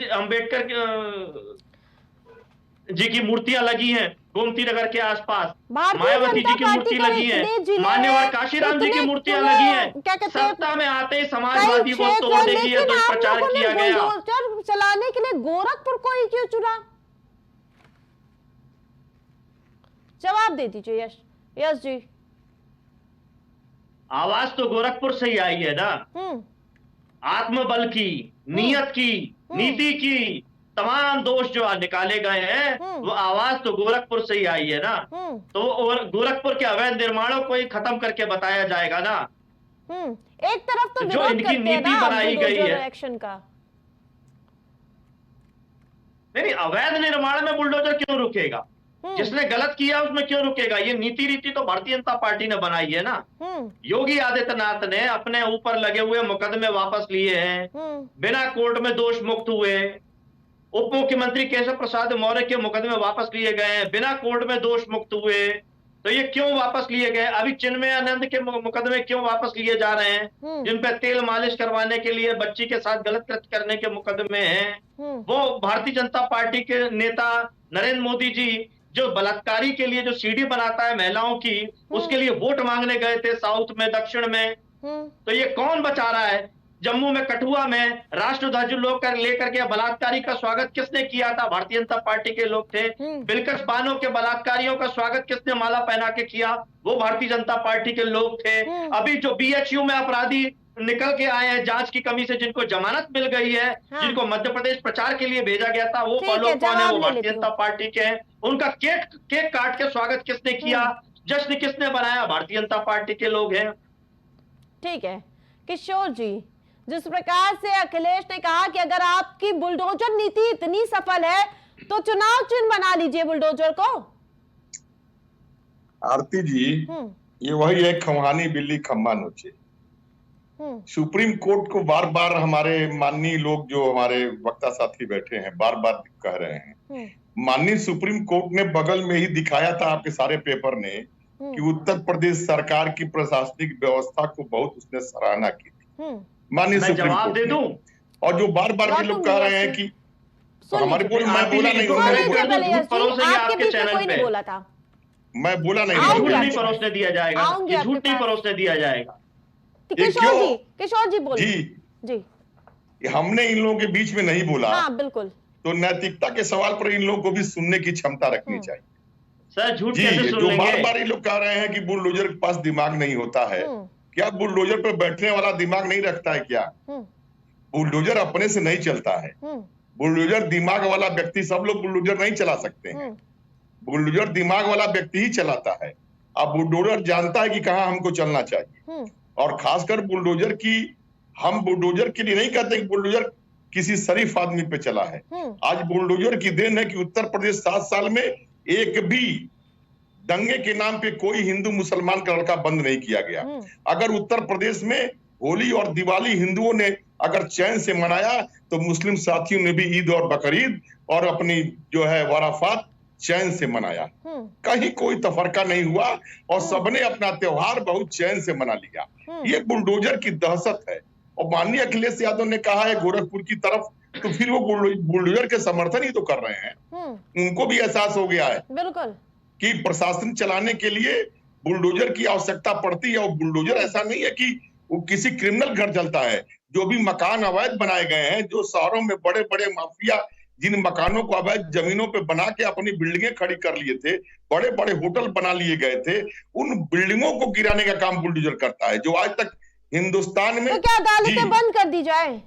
जी की मूर्तियां लगी हैं गोमती नगर के आसपास, मायावती जी की मूर्ति लगी है, मान्यवर काशीराम जी की मूर्तियां लगी हैं, सत्ता में आते ही समाजवादी वो तोड़ देगी, दुष्प्रचार किया गया। चलाने के लिए गोरखपुर को ही क्यों चुना? जवाब दे दीजिए यश जी। आवाज तो गोरखपुर से ही आई है ना। आत्मबल की, नियत की, नीति की तमाम दोष जो निकाले गए हैं वो आवाज तो गोरखपुर से ही आई है ना। तो गोरखपुर के अवैध निर्माणों को ही खत्म करके बताया जाएगा ना। एक तरफ तो जो इनकी नीति बनाई गई है एक्शन का, नहीं, अवैध निर्माण में बुलडोजर क्यों रुकेगा? जिसने गलत किया उसमें क्यों रुकेगा? ये नीति रीति तो भारतीय जनता पार्टी ने बनाई है ना। योगी आदित्यनाथ ने अपने ऊपर लगे हुए मुकदमे वापस लिए हैं, बिना कोर्ट में दोष मुक्त हुए, उप मुख्यमंत्री केशव प्रसाद मौर्य के मुकदमे वापस लिए गए हैं, बिना कोर्ट में दोष मुक्त हुए, तो ये क्यों वापस लिए गए? अभी चिन्मय आनंद के मुकदमे क्यों वापस लिए जा रहे हैं, जिन पे तेल मालिश करवाने के लिए बच्ची के साथ गलत कृत्य करने के मुकदमे हैं? वो भारतीय जनता पार्टी के नेता नरेंद्र मोदी जी जो बलात्कारी के लिए जो सीडी बनाता है महिलाओं की, उसके लिए वोट मांगने गए थे साउथ में, दक्षिण में, तो ये कौन बचा रहा है? जम्मू में, कठुआ में राष्ट्रध्वज लोग लेकर के बलात्कारी का स्वागत किसने किया था? भारतीय जनता पार्टी के लोग थे। बिलकस बानो के बलात्कारियों का स्वागत किसने माला पहना के किया? वो भारतीय जनता पार्टी के लोग थे। अभी जो बीएचयू में अपराधी निकल के आए हैं जांच की कमी से, जिनको जमानत मिल गई है, जिनको मध्य प्रदेश प्रचार के लिए भेजा गया था, वो लोग कौन है? वो भारतीय जनता पार्टी के हैं। उनका केक काट के स्वागत किसने किया? जश्न किसने बनाया? भारतीय जनता पार्टी के लोग हैं। ठीक है किशोर जी, जिस प्रकार से अखिलेश ने कहा कि अगर आपकी बुलडोजर नीति इतनी सफल है तो चुनाव चिन्ह बना लीजिए बुलडोजर को। आरती जी, ये वही है, खम्हानी बिल्ली खम्मा नोचे। सुप्रीम कोर्ट को बार बार हमारे माननीय लोग जो हमारे वक्ता साथी बैठे हैं बार बार कह रहे हैं, माननीय सुप्रीम कोर्ट ने बगल में ही दिखाया था आपके सारे पेपर ने कि उत्तर प्रदेश सरकार की प्रशासनिक व्यवस्था को बहुत उसने सराहना की थी। माननीय सुप्रीम कोर्ट दे दूं, और जो बार बार भी लोग कह रहे हैं कि हमारे मैं बोला नहीं, आपके चैनल पे बोला था, मैं बोला नहीं, झूठ नहीं परोसने दिया जाएगा, ये झूठ नहीं परोसने दिया जाएगा। किशोर जी बोलिए। जी, हमने इन लोगों के बीच में नहीं बोला। हाँ, बिल्कुल। तो नैतिकता के सवाल पर इन लोगों को भी सुनने की क्षमता रखनी चाहिए। सर झूठ जी, जो बार बार ये लोग कह रहे हैं कि बुलडोजर के पास दिमाग नहीं होता है, क्या बुलडोजर पर बैठने वाला दिमाग नहीं रखता है क्या? बुलडोजर अपने से नहीं चलता है। बुलडोजर दिमाग वाला व्यक्ति, सब लोग बुलडोजर नहीं चला सकते हैं। बुलडोजर दिमाग वाला व्यक्ति ही चलाता है। अब बुलडोजर जानता है कि कहाँ हमको चलना चाहिए, और खासकर बुलडोजर की, हम बुलडोजर के लिए नहीं कहते कि बुलडोजर किसी शरीफ आदमी पे चला है। आज बुलडोजर की देन है कि उत्तर प्रदेश 7 साल में एक भी दंगे के नाम पे कोई हिंदू मुसलमान का लड़का बंद नहीं किया गया। अगर उत्तर प्रदेश में होली और दिवाली हिंदुओं ने अगर चैन से मनाया, तो मुस्लिम साथियों ने भी ईद और बकरीद और अपनी जो है वाराफात चैन से मनाया। कहीं कोई तफरका नहीं हुआ और सबने अपना त्योहार बहुत चैन से मना लिया। ये बुलडोजर की दहशत है। और माननीय अखिलेश यादव ने कहा है गोरखपुर की तरफ, तो फिर वो बुलडोजर के समर्थन ही तो कर रहे हैं। उनको भी एहसास हो गया है बिल्कुल कि प्रशासन चलाने के लिए बुलडोजर की आवश्यकता पड़ती है। और बुलडोजर ऐसा नहीं है कि वो किसी क्रिमिनल घर चलता है। जो भी मकान अवैध बनाए गए हैं, जो शहरों में बड़े बड़े माफिया जिन मकानों को अवैध जमीनों पे बना के अपनी बिल्डिंगें खड़ी कर लिए थे, बड़े बड़े होटल बना लिए गए थे, उन बिल्डिंगों को गिराने का काम बुलडोजर करता है। जो आज तक हिंदुस्तान में, तो क्या अदालतें बंद कर दी जाए?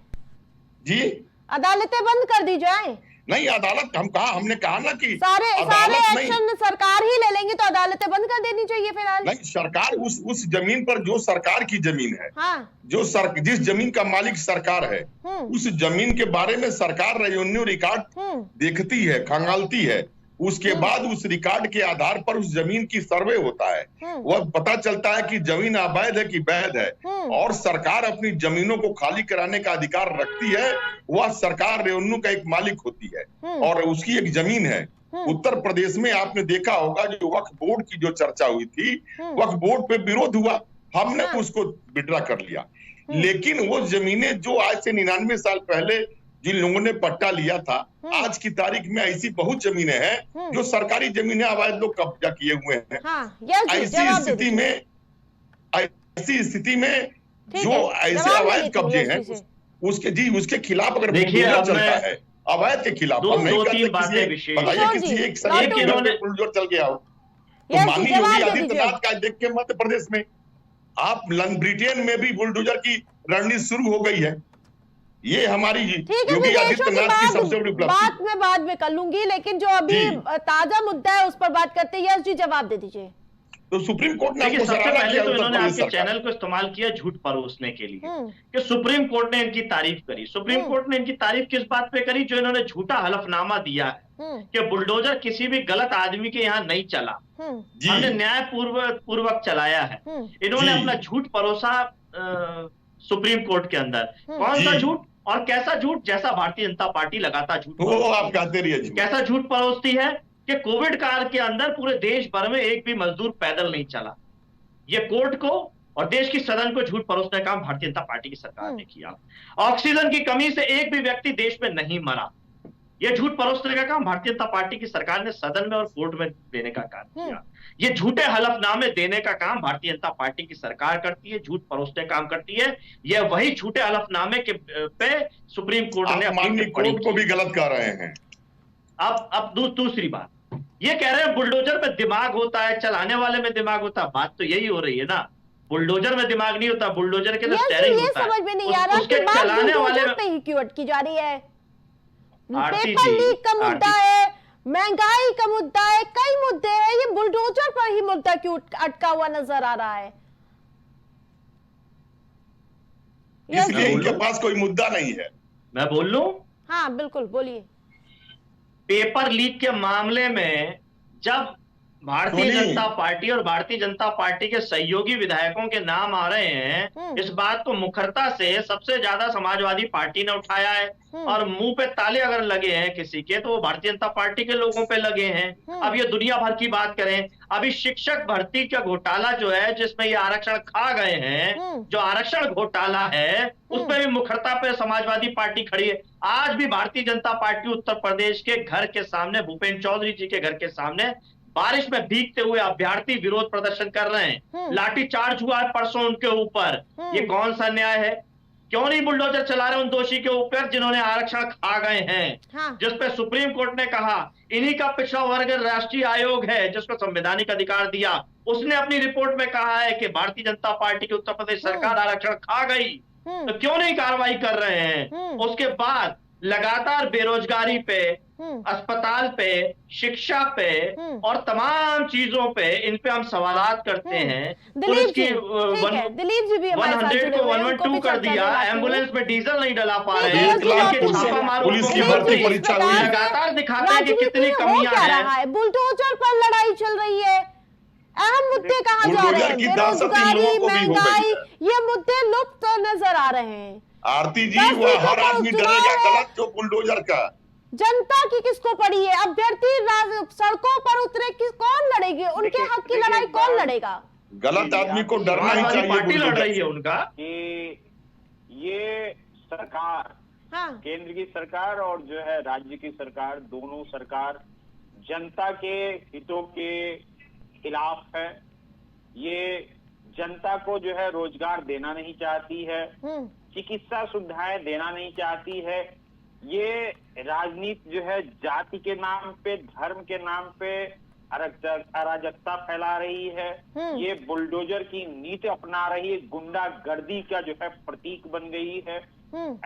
जी, अदालतें बंद कर दी जाए? नहीं, अदालत हमने कहा ना कि सारे एक्शन सरकार ही ले लेंगे, तो अदालतें बंद कर देनी चाहिए फिलहाल। नहीं, सरकार उस जमीन पर जो सरकार की जमीन है, जो जिस जमीन का मालिक सरकार है, उस जमीन के बारे में सरकार रेवेन्यू रिकॉर्ड देखती है, खंगालती है। उसके बाद उस रिकॉर्ड के आधार पर उस जमीन की सर्वे होता है। वह पता चलता है कि जमीन अवैध है कि वैध है। और सरकार अपनी जमीनों को खाली कराने का अधिकार रखती है। वह सरकार रेवेन्यू का एक मालिक होती है और उसकी एक जमीन है। उत्तर प्रदेश में आपने देखा होगा, जो वक्फ बोर्ड की जो चर्चा हुई थी, वक्फ बोर्ड पे विरोध हुआ, हमने उसको विड्रा कर लिया। लेकिन वो जमीनें जो आज से 99 साल पहले जिन लोगों ने पट्टा लिया था, आज की तारीख में ऐसी बहुत जमीनें हैं जो सरकारी जमीनें अवैध लोग कब्जा किए हुए हैं। ऐसी स्थिति में जो ऐसे अवैध कब्जे हैं, उसके खिलाफ अगर बुलडोजर चलता है, अवैध के खिलाफ, हम नहीं कहते किसी एक बुलडोजर चल गया हो, तो माननीय योगी आदित्यनाथ का देख के मध्य प्रदेश में, आप ब्रिटेन में भी बुलडोजर की रणनीति शुरू हो गई है। ये हमारी योगी आदित्यनाथ की सबसे बड़ी उपलब्धि। बात मैं बाद में कर लूंगी, लेकिन जो अभी ताजा मुद्दा है उस पर बात करते हैं। यश जी जवाब दे दीजिए। तो सुप्रीम कोर्ट ने सबसे पहले तो इन्होंने आपके चैनल को इस्तेमाल किया झूठ परोसने के लिए कि सुप्रीम कोर्ट ने इनकी तारीफ करी। सुप्रीम कोर्ट ने इनकी तारीफ किस बात पे करी? जो इन्होंने झूठा हलफनामा दिया है कि बुलडोजर किसी भी गलत आदमी के यहाँ नहीं चला, हमने न्याय पूर्वक चलाया है। इन्होंने अपना झूठ परोसा सुप्रीम कोर्ट के अंदर। कौन सा झूठ और कैसा झूठ, जैसा भारतीय जनता पार्टी लगातार झूठ वो आप कहते रहिए झूठ। कैसा झूठ परोसती है कि कोविड काल के अंदर पूरे देश भर में एक भी मजदूर पैदल नहीं चला। ये कोर्ट को और देश की सदन को झूठ परोसने का काम भारतीय जनता पार्टी की सरकार ने किया। ऑक्सीजन की कमी से एक भी व्यक्ति देश में नहीं मरा, ये झूठ परोसने का काम भारतीय जनता पार्टी की सरकार ने सदन में और कोर्ट में देने का काम किया। ये झूठे हलफनामे देने का काम भारतीय जनता पार्टी की सरकार करती है, झूठ परोसने का काम करती है। ये वही झूठे हलफनामे के पे सुप्रीम कोर्ट ने माननीय कोर्ट को भी गलत कह रहे हैं। अब दूसरी बात, ये कह रहे हैं बुलडोजर में दिमाग होता है, चलाने वाले में दिमाग होता है। बात तो यही हो रही है ना, बुलडोजर में दिमाग नहीं होता, बुलडोजर के तो स्टीयरिंग होता है। समझ में नहीं आ रहा कि बात चलाने वाले पे ही क्यों अटकी जा रही है। आरती पेपर जी, लीक का मुद्दा है, महंगाई का मुद्दा है, कई मुद्दे हैं, ये बुलडोजर पर ही मुद्दा क्यों अटका हुआ नजर आ रहा है? इसलिए इनके पास कोई मुद्दा नहीं है। मैं बोल लूं? हाँ बिल्कुल, बोलिए। पेपर लीक के मामले में जब भारतीय जनता पार्टी और भारतीय जनता पार्टी के सहयोगी विधायकों के नाम आ रहे हैं, इस बात को मुखरता से सबसे ज्यादा समाजवादी पार्टी ने उठाया है। और मुंह पे ताले अगर लगे हैं किसी के, तो वो भारतीय जनता पार्टी के लोगों पे लगे हैं। अब ये दुनिया भर की बात करें, अभी शिक्षक भर्ती का घोटाला जो है, जिसमें ये आरक्षण खा गए हैं, जो आरक्षण घोटाला है, उसमें भी मुखरता पे समाजवादी पार्टी खड़ी है। आज भी भारतीय जनता पार्टी उत्तर प्रदेश के घर के सामने, भूपेंद्र चौधरी जी के घर के सामने बारिश में भीगते हुए अभ्यर्थी विरोध प्रदर्शन कर रहे हैं। लाठीचार्ज हुआ है परसों उनके ऊपर। ये कौन सा न्याय है? क्यों नहीं बुलडोजर चला रहे उन दोषी के ऊपर जिन्होंने आरक्षण खा गए हैं? जिसपे सुप्रीम कोर्ट ने कहा इन्हीं का पिछड़ा वर्ग राष्ट्रीय आयोग है जिसको संवैधानिक अधिकार दिया, उसने अपनी रिपोर्ट में कहा है कि भारतीय जनता पार्टी की उत्तर प्रदेश सरकार आरक्षण खा गई, तो क्यों नहीं कार्रवाई कर रहे हैं? उसके बाद लगातार बेरोजगारी पे, अस्पताल पे, शिक्षा पे और तमाम चीजों पे इन पे हम सवालात करते हैं। पुलिस की दिलीप जी भी 100 को 112 कर दिया, एम्बुलेंस में डीजल नहीं डला पा रहे हैं, पुलिस की भर्ती परीक्षा लगातार दिखाते हैं कि कितनी कमियां हैं। बुलडोजर पर लड़ाई चल रही है, अहम मुद्दे कहाँ जा रहे हैं? बेरोजगारी, महंगाई, ये मुद्दे लुप्त नजर आ रहे हैं। आरती जी, वो हर आदमी डरेगा गलत जो बुलडोजर का। जनता की किसको पड़ी है? अभ्यर्थी सड़कों पर उतरे, कौन लड़ेगी उनके हक की लड़ाई? कौन लड़ेगा? गलत आदमी को डरना ही चाहिए। पार्टी लड़ रही है उनका कि ये सरकार, केंद्र की सरकार और जो है राज्य की सरकार, दोनों सरकार जनता के हितों के खिलाफ है। ये जनता को जो है रोजगार देना नहीं चाहती है, चिकित्सा सुविधाएं देना नहीं चाहती है। ये राजनीति जो है जाति के नाम पे, धर्म के नाम पे अराजकता फैला रही है। ये बुलडोजर की नीति अपना रही है, गुंडागर्दी का जो है प्रतीक बन गई है।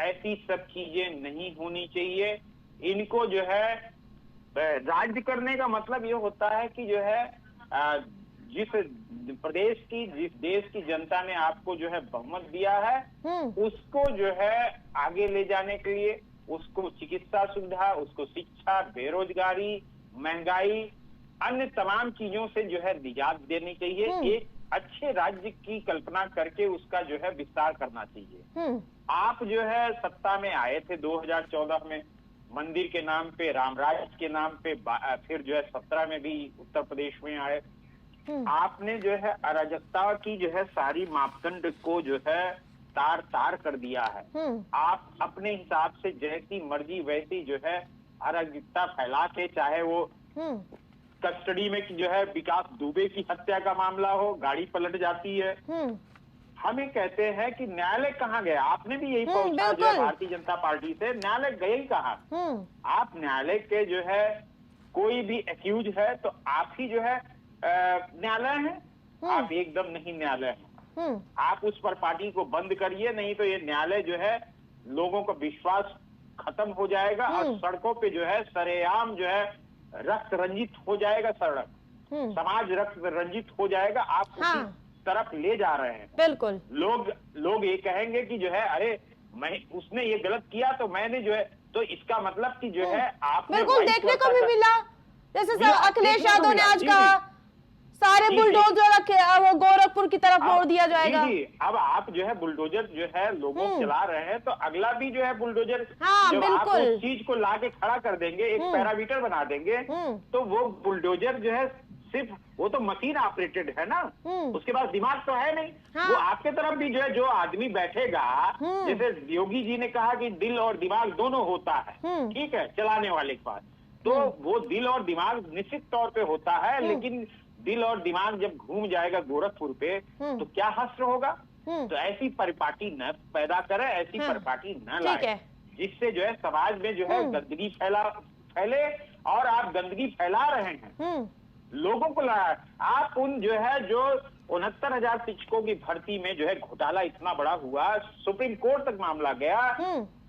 ऐसी सब चीजें नहीं होनी चाहिए। इनको जो है राज्य करने का मतलब ये होता है कि जो है जिस देश की जनता ने आपको जो है बहुमत दिया है, उसको जो है आगे ले जाने के लिए उसको चिकित्सा सुविधा, उसको शिक्षा, बेरोजगारी, महंगाई, अन्य तमाम चीजों से जो है निजात देनी चाहिए। एक अच्छे राज्य की कल्पना करके उसका जो है विस्तार करना चाहिए। आप जो है सत्ता में आए थे 2014 में, मंदिर के नाम पे, रामराज के नाम पे, फिर जो है 17 में भी उत्तर प्रदेश में आए। आपने जो है अराजकता की जो है सारी मापदंड को जो है तार कर दिया है। आप अपने हिसाब से जैसी मर्जी वैसी जो है अराजकता फैला के, चाहे वो कस्टडी में जो है विकास दुबे की हत्या का मामला हो, गाड़ी पलट जाती है। हमें कहते हैं कि न्यायालय कहाँ गया? आपने भी यही पूछा जो है भारतीय जनता पार्टी से, न्यायालय गए ही कहाँ? आप न्यायालय के जो है कोई भी एक्यूज है तो आप ही जो है न्यायालय है, आप एकदम नहीं न्यायालय है। आप उस पर पार्टी को बंद करिए, नहीं तो ये न्यायालय जो है लोगों का विश्वास खत्म हो जाएगा और सड़कों पे जो है सरेआम जो है रक्त रंजित हो जाएगा, सड़क समाज रक्त रंजित हो जाएगा। आप उसी तरफ ले जा रहे हैं। बिल्कुल। लोग ये कहेंगे कि जो है अरे उसने ये गलत किया तो मैंने जो है, तो इसका मतलब कि जो है आपने बिल्कुल देखने को भी मिला, जैसे सर अखिलेश यादव ने आज कहा सारे बुलडोजर वो गोरखपुर की तरफ मोड़ दिया जाएगा। जी, अब आप जो है बुलडोजर जो है लोगों चला रहे हैं, तो अगला भी जो है बुलडोजर हाँ, जब आप बिल्कुल। उस चीज को ला के खड़ा कर देंगे, एक पैरामीटर बना देंगे, तो वो बुलडोजर जो है सिर्फ वो तो मशीन ऑपरेटेड है ना, उसके पास दिमाग तो है नहीं। हाँ। वो आपके तरफ भी जो है जो आदमी बैठेगा, जैसे योगी जी ने कहा कि दिल और दिमाग दोनों होता है, ठीक है, चलाने वाले के पास, तो वो दिल और दिमाग निश्चित तौर पे होता है, लेकिन दिल और दिमाग जब घूम जाएगा गोरखपुर पे तो क्या हश्र होगा। तो ऐसी परिपाटी न पैदा करे, ऐसी परिपाटी न लाए जिससे जो है समाज में जो है गंदगी फैले, और आप गंदगी फैला रहे हैं, लोगों को आप उन जो है जो 69,000 शिक्षकों की भर्ती में जो है घोटाला इतना बड़ा हुआ, सुप्रीम कोर्ट तक मामला गया,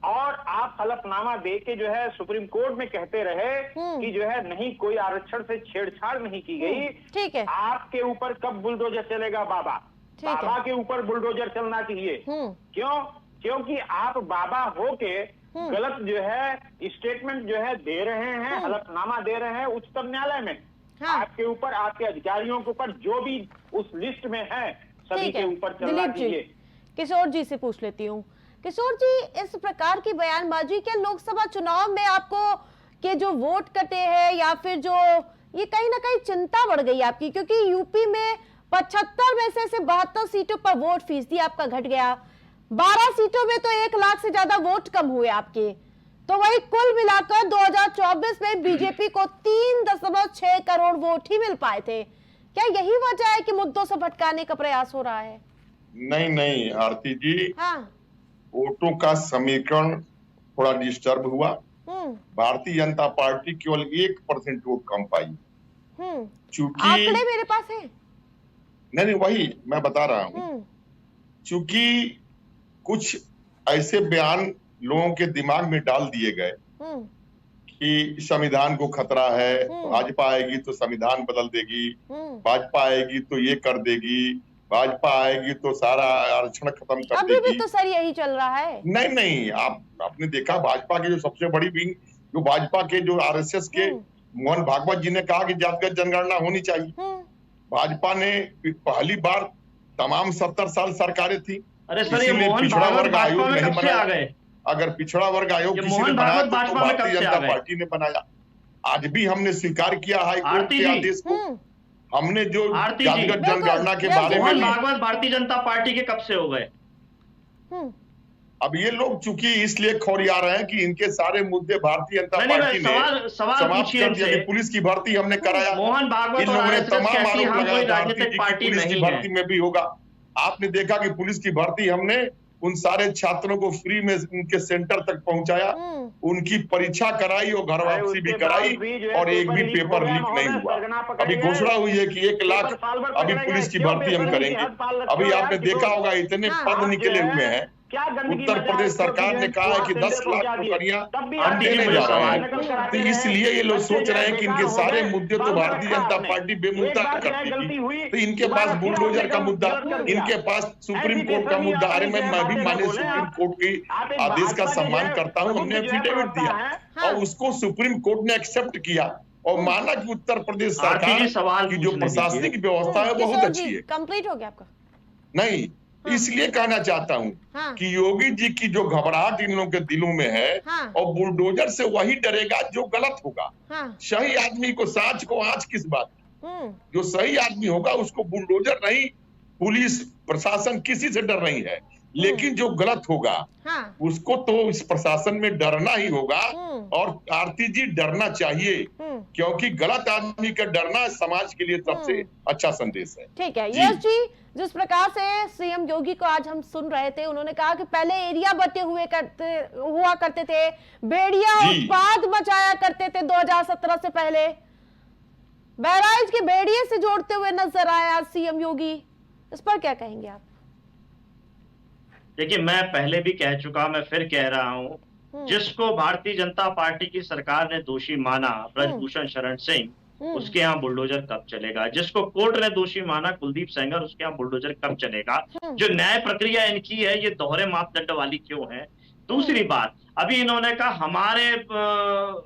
और आप हलफनामा दे के जो है सुप्रीम कोर्ट में कहते रहे कि जो है नहीं कोई आरक्षण से छेड़छाड़ नहीं की गई। ठीक है, आपके ऊपर कब बुलडोजर चलेगा बाबा? बाबा के ऊपर बुलडोजर चलना चाहिए। क्यों? क्योंकि आप बाबा होके गलत जो है स्टेटमेंट जो है दे रहे हैं, हलफनामा दे रहे हैं उच्चतम न्यायालय में। हाँ। आपके ऊपर, आपके अधिकारियों के ऊपर, जो भी उस लिस्ट में है, सभी के ऊपर चलना चाहिए। किशोर जी से पूछ लेती हूँ। किशोर जी, इस प्रकार की बयानबाजी क्या लोकसभा चुनाव में आपको के जो वोट कटे हैं, या फिर जो ये कहीं ना कहीं चिंता बढ़ गई आपकी, क्योंकि यूपी में 75 में से 72 सीटों पर वोट फीसदी आपका घट गया, 12 सीटों में तो 1 लाख से ज्यादा वोट कम हुए आपके, तो वही कुल मिलाकर 2024 में बीजेपी को 3.6 करोड़ वोट ही मिल पाए थे। क्या यही वजह है कि मुद्दों से भटकाने का प्रयास हो रहा है? नहीं आरती जी, हाँ, वोटों का समीकरण थोड़ा डिस्टर्ब हुआ। भारतीय जनता पार्टी केवल 1% वोट कम पाई। चूंकि आंकड़े मेरे पास है। नहीं वही मैं बता रहा हूँ, चूंकि कुछ ऐसे बयान लोगों के दिमाग में डाल दिए गए कि संविधान को खतरा है, भाजपा आएगी तो संविधान बदल देगी, भाजपा आएगी तो ये कर देगी, भाजपा आएगी तो सारा आरक्षण खत्म कर अभी देगी। भी तो सर यही चल रहा है। नहीं, आपने देखा भाजपा की जो सबसे बड़ी विंग, जो भाजपा के जो आरएसएस के मोहन भागवत जी ने कहा कि जातिगत जनगणना होनी चाहिए। भाजपा ने पहली बार तमाम 70 साल सरकारें थी, अरे सर, इसीलिए पिछड़ा वर्ग आयोग नहीं बनाया। अगर पिछड़ा वर्ग आयोग किसी ने बनाया तो भारतीय जनता पार्टी ने बनाया। आज भी हमने स्वीकार किया हाईकोर्ट के आदेश को। हमने जो जातिगत जनगणना के बारे में भागवत भारतीय जनता पार्टी के कब से हो गए? अब ये लोग चूंकि इसलिए खौरिया रहे हैं कि इनके सारे मुद्दे भारतीय जनता पार्टी ने समाप्त कर दिया। पुलिस की भर्ती हमने कराया, मोहन भागवत इन लोगों ने तमाम आरोप लगाए भारतीय पार्टी पुलिस की भर्ती में भी होगा। आपने देखा कि पुलिस की भर्ती हमने उन सारे छात्रों को फ्री में उनके सेंटर तक पहुंचाया, उनकी परीक्षा कराई और घर वापसी भी कराई, और एक भी पेपर लीक नहीं हुआ। अभी घोषणा हुई है कि 1 लाख अभी पुलिस की भर्ती हम करेंगे। अभी आपने देखा होगा इतने पद निकले हुए हैं। उत्तर प्रदेश सरकार ने कहा है कि 10 लाख नौकरियां देने जा रहे हैं, तो इसलिए ये लोग सोच रहे हैं कि इनके सारे मुद्दे तो भारतीय जनता पार्टी बेमुद्दा करती थी, तो इनके पास बुलडोजर का मुद्दा, इनके पास सुप्रीम कोर्ट का मुद्दा। अरे मैं भी माने सुप्रीम कोर्ट के आदेश का सम्मान करता हूँ, हमने एफिडेविट दिया और उसको सुप्रीम कोर्ट ने एक्सेप्ट किया और माना कि उत्तर प्रदेश सरकार की जो प्रशासनिक व्यवस्था है बहुत अच्छी है। कंप्लीट हो गया आपका? नहीं, इसलिए कहना चाहता हूँ कि योगी जी की जो घबराहट इन लोगों के दिलों में है, और बुलडोजर से वही डरेगा जो गलत होगा। सही आदमी को साँच को आँच किस बात? जो सही आदमी होगा उसको बुलडोजर नहीं, पुलिस प्रशासन किसी से डर नहीं है, लेकिन जो गलत होगा उसको तो इस प्रशासन में डरना ही होगा। और आरती जी डरना चाहिए, क्योंकि गलत आदमी का डरना समाज के लिए सबसे अच्छा संदेश है। ठीक है यश जी, जिस प्रकार से सीएम योगी को आज हम सुन रहे थे, उन्होंने कहा कि पहले एरिया बटे हुआ करते थे, भेड़िया उत्पाद मचाया करते थे 2017 से पहले, बहराइच के भेड़िए से जोड़ते हुए नजर आया सीएम योगी। इस पर क्या कहेंगे आप? देखिए, मैं पहले भी कह चुका, मैं फिर कह रहा हूं, जिसको भारतीय जनता पार्टी की सरकार ने दोषी माना ब्रजभूषण शरण सिंह, उसके यहाँ बुलडोजर कब चलेगा? जिसको कोर्ट ने दोषी माना कुलदीप सेंगर, उसके यहाँ बुलडोजर कब चलेगा? जो न्याय प्रक्रिया इनकी है ये दोहरे मापदंड वाली क्यों है? दूसरी बात, अभी इन्होंने कहा हमारे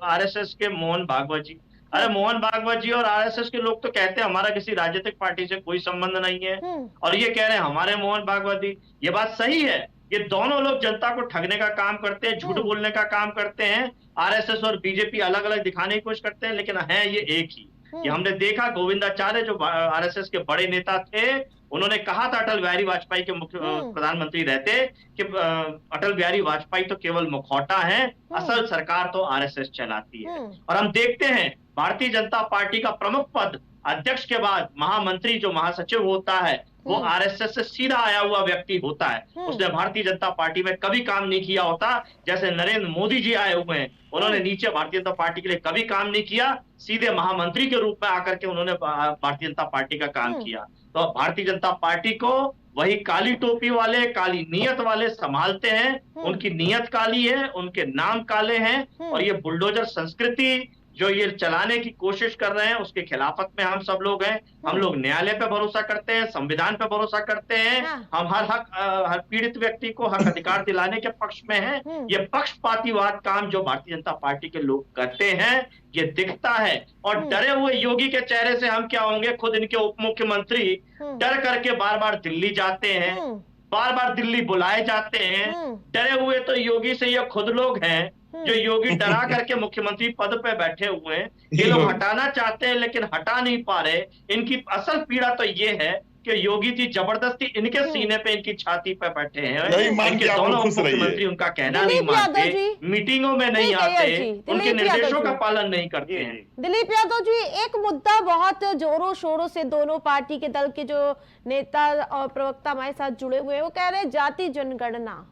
आरएसएस के मोहन भागवत जी, अरे मोहन भागवत जी और आरएसएस के लोग तो कहते हैं हमारा किसी राजनीतिक पार्टी से कोई संबंध नहीं है, और ये कह रहे हैं हमारे मोहन भागवत जी। ये बात सही है, ये दोनों लोग जनता को ठगने का काम करते हैं, झूठ बोलने का काम करते हैं। आरएसएस और बीजेपी अलग अलग दिखाने की कोशिश करते हैं, लेकिन है ये एक ही। ये हमने देखा, गोविंदाचार्य जो आरएसएस के बड़े नेता थे, उन्होंने कहा था अटल बिहारी वाजपेयी के मुख्य प्रधानमंत्री रहते कि अटल बिहारी वाजपेयी तो केवल मुखौटा है, असल सरकार तो आरएसएस चलाती है। और हम देखते हैं भारतीय जनता पार्टी का प्रमुख पद अध्यक्ष के बाद महामंत्री जो महासचिव होता है वो आरएसएस से सीधा आया हुआ व्यक्ति होता है। उसने भारतीय जनता पार्टी में कभी काम नहीं किया होता। जैसे नरेंद्र मोदी जी आए हुए हैं, उन्होंने नीचे भारतीय जनता पार्टी के लिए कभी काम नहीं किया, सीधे महामंत्री के रूप में आकर के उन्होंने भारतीय जनता पार्टी का काम किया। तो भारतीय जनता पार्टी को वही काली टोपी वाले, काली नियत वाले संभालते हैं। उनकी नियत काली है, उनके नाम काले हैं, और ये बुलडोजर संस्कृति जो ये चलाने की कोशिश कर रहे हैं उसके खिलाफत में हम सब लोग हैं। हम लोग न्यायालय पे भरोसा करते हैं, संविधान पे भरोसा करते हैं। हम हर पीड़ित व्यक्ति को हक अधिकार दिलाने के पक्ष में हैं। ये पक्षपातीवाद काम जो भारतीय जनता पार्टी के लोग करते हैं ये दिखता है। और डरे हुए योगी के चेहरे से हम क्या होंगे? खुद इनके उप मुख्यमंत्री डर करके बार बार दिल्ली जाते हैं, बार बार दिल्ली बुलाए जाते हैं। डरे हुए तो योगी से ये खुद लोग हैं जो योगी डरा करके मुख्यमंत्री पद पे बैठे हुए हैं। ये लोग हटाना चाहते हैं लेकिन हटा नहीं पा रहे। इनकी असल पीड़ा तो ये है कि योगी जी जबरदस्ती इनके सीने पे, इनकी छाती पे बैठे हैं। इनके दोनों मुख्यमंत्री उनका कहना नहीं मानते, मीटिंगों में नहीं आते, उनके निर्देशों का पालन नहीं करते हैं। दिलीप यादव जी, एक मुद्दा बहुत जोरों शोरों से दोनों पार्टी के दल के जो नेता और प्रवक्ता हमारे साथ जुड़े हुए हैं वो कह रहे हैं जाति जनगणना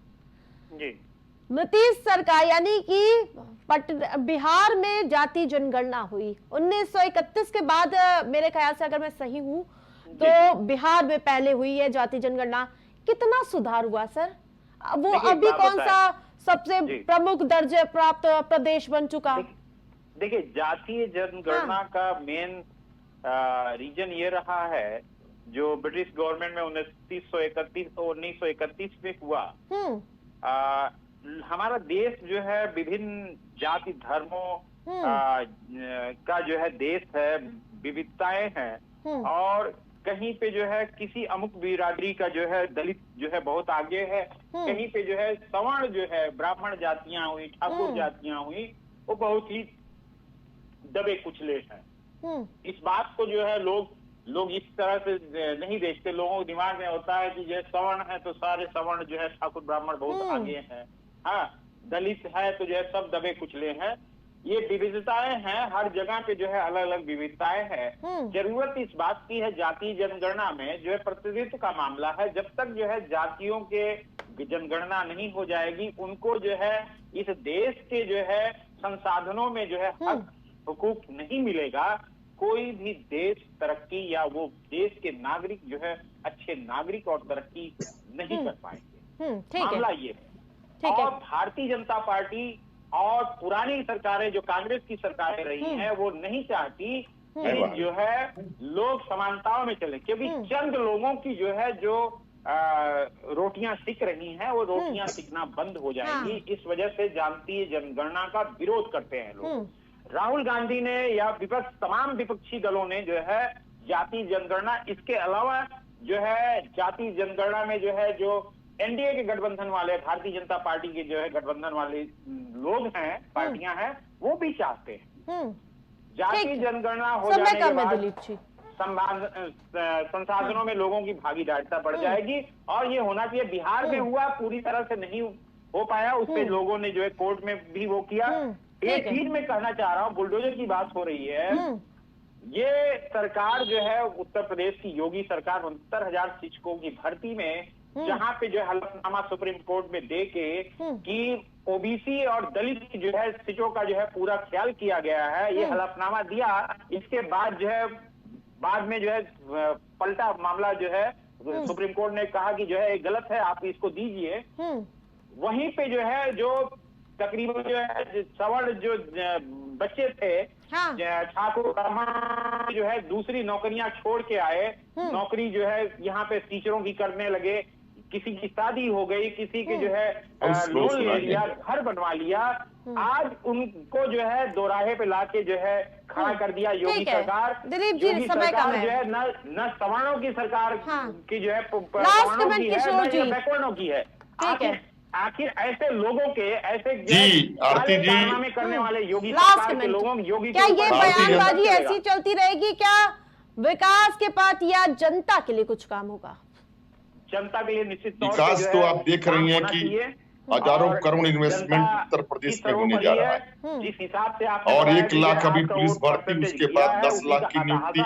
जी। नीतीश सरकार यानी कि बिहार में जाति जनगणना हुई 1931 के बाद, मेरे ख्याल से अगर मैं सही हूं तो बिहार में पहले हुई है जाति जनगणना। कितना सुधार हुआ सर? वो अभी कौन सा सबसे प्रमुख दर्जे प्राप्त प्रदेश बन चुका? देखिए, जातीय जनगणना का मेन रीजन ये रहा है जो ब्रिटिश गवर्नमेंट में 1931 में हुआ। हमारा देश जो है विभिन्न जाति धर्मों का जो है देश है, विविधताएं हैं, और कहीं पे जो है किसी अमुक बिरादरी का जो है दलित जो है बहुत आगे है, कहीं पे जो है सवर्ण जो है ब्राह्मण जातियां हुई, ठाकुर जातियां हुई, वो बहुत ही दबे कुचले हैं। इस बात को जो है लोग इस तरह से नहीं देखते। लोगों के दिमाग में होता है कि जो सवर्ण है तो सारे सवर्ण जो है ठाकुर ब्राह्मण बहुत आगे हैं, हाँ, दलित है तो जो है सब दबे कुचले हैं। ये विविधताएं हैं, हर जगह पे जो है अलग अलग विविधताएं हैं। जरूरत इस बात की है जातीय जनगणना में जो है प्रतिनिधित्व का मामला है। जब तक जो है जातियों के जनगणना नहीं हो जाएगी, उनको जो है इस देश के जो है संसाधनों में जो है हक हुकूक नहीं मिलेगा, कोई भी देश तरक्की या वो देश के नागरिक जो है अच्छे नागरिक और तरक्की नहीं कर पाएंगे। मामला ये है। और भारतीय जनता पार्टी और पुरानी सरकारें जो कांग्रेस की सरकारें रही हैं वो नहीं चाहती कि जो है लोग समानताओं में चले, क्योंकि चंद लोगों की जो है जो रोटियां सिक रही हैं वो रोटियां सिकना बंद हो जाएंगी। इस वजह से जातीय जनगणना का विरोध करते हैं लोग। राहुल गांधी ने या विपक्ष, तमाम विपक्षी दलों ने जो है जातीय जनगणना, इसके अलावा जो है जातीय जनगणना में जो है जो एनडीए के गठबंधन वाले, भारतीय जनता पार्टी के जो है गठबंधन वाले लोग हैं, पार्टियां हैं, वो भी चाहते हैं जातीय जनगणना हो जाने के बाद संसाधनों में लोगों की भागीदारिता बढ़ जाएगी। और ये होना चाहिए। बिहार में हुआ, पूरी तरह से नहीं हो पाया, उस पे लोगों ने जो है कोर्ट में भी वो किया। एक चीज मैं कहना चाह रहा हूँ, बुलडोजर की बात हो रही है, ये सरकार जो है उत्तर प्रदेश की योगी सरकार 69,000 शिक्षकों की भर्ती में जहां पे जो है हलफनामा सुप्रीम कोर्ट में दे के कि ओबीसी और दलित की जो है सीटों का जो है पूरा ख्याल किया गया है, ये हलफनामा दिया। इसके बाद जो है बाद में जो है पलटा मामला जो है सुप्रीम कोर्ट ने कहा कि जो है गलत है, आप इसको दीजिए। वहीं पे जो है जो तकरीबन जो है सवर्ण जो बच्चे थे, ठाकुर ब्राह्मण जो है दूसरी नौकरियां छोड़ के आए, नौकरी जो है यहाँ पे टीचरों की करने लगे, किसी की शादी हो गई, किसी के जो है लोन ले लिया, घर बनवा लिया। आज उनको जो है दोराहे पे लाके जो है खड़ा कर दिया योगी सरकार। दिलीप जी, समय कम है। जो है न सवर्णों की सरकार की जो है लास्ट कमेंट किशोर जी, बैकवर्डों की है। ठीक है, आखिर ऐसे लोगों के ऐसे जी आरती जी कारनामे करने वाले योगी लास्ट सरकार के कमेंट, लोगों योगी क्या ये बयानबाजी चलेगा? ऐसी चलती रहेगी? क्या विकास के पार्ट या जनता के लिए कुछ काम होगा? जनता के लिए निश्चित तौर विकास पे तो आप देख रही हैं कि हजारों करोड़ इन्वेस्टमेंट उत्तर प्रदेश में होने जा रहा है। जिस हिसाब से आप और 1 लाख अभी पुलिस भर्ती, उसके बाद 10 लाख की नियुक्ति।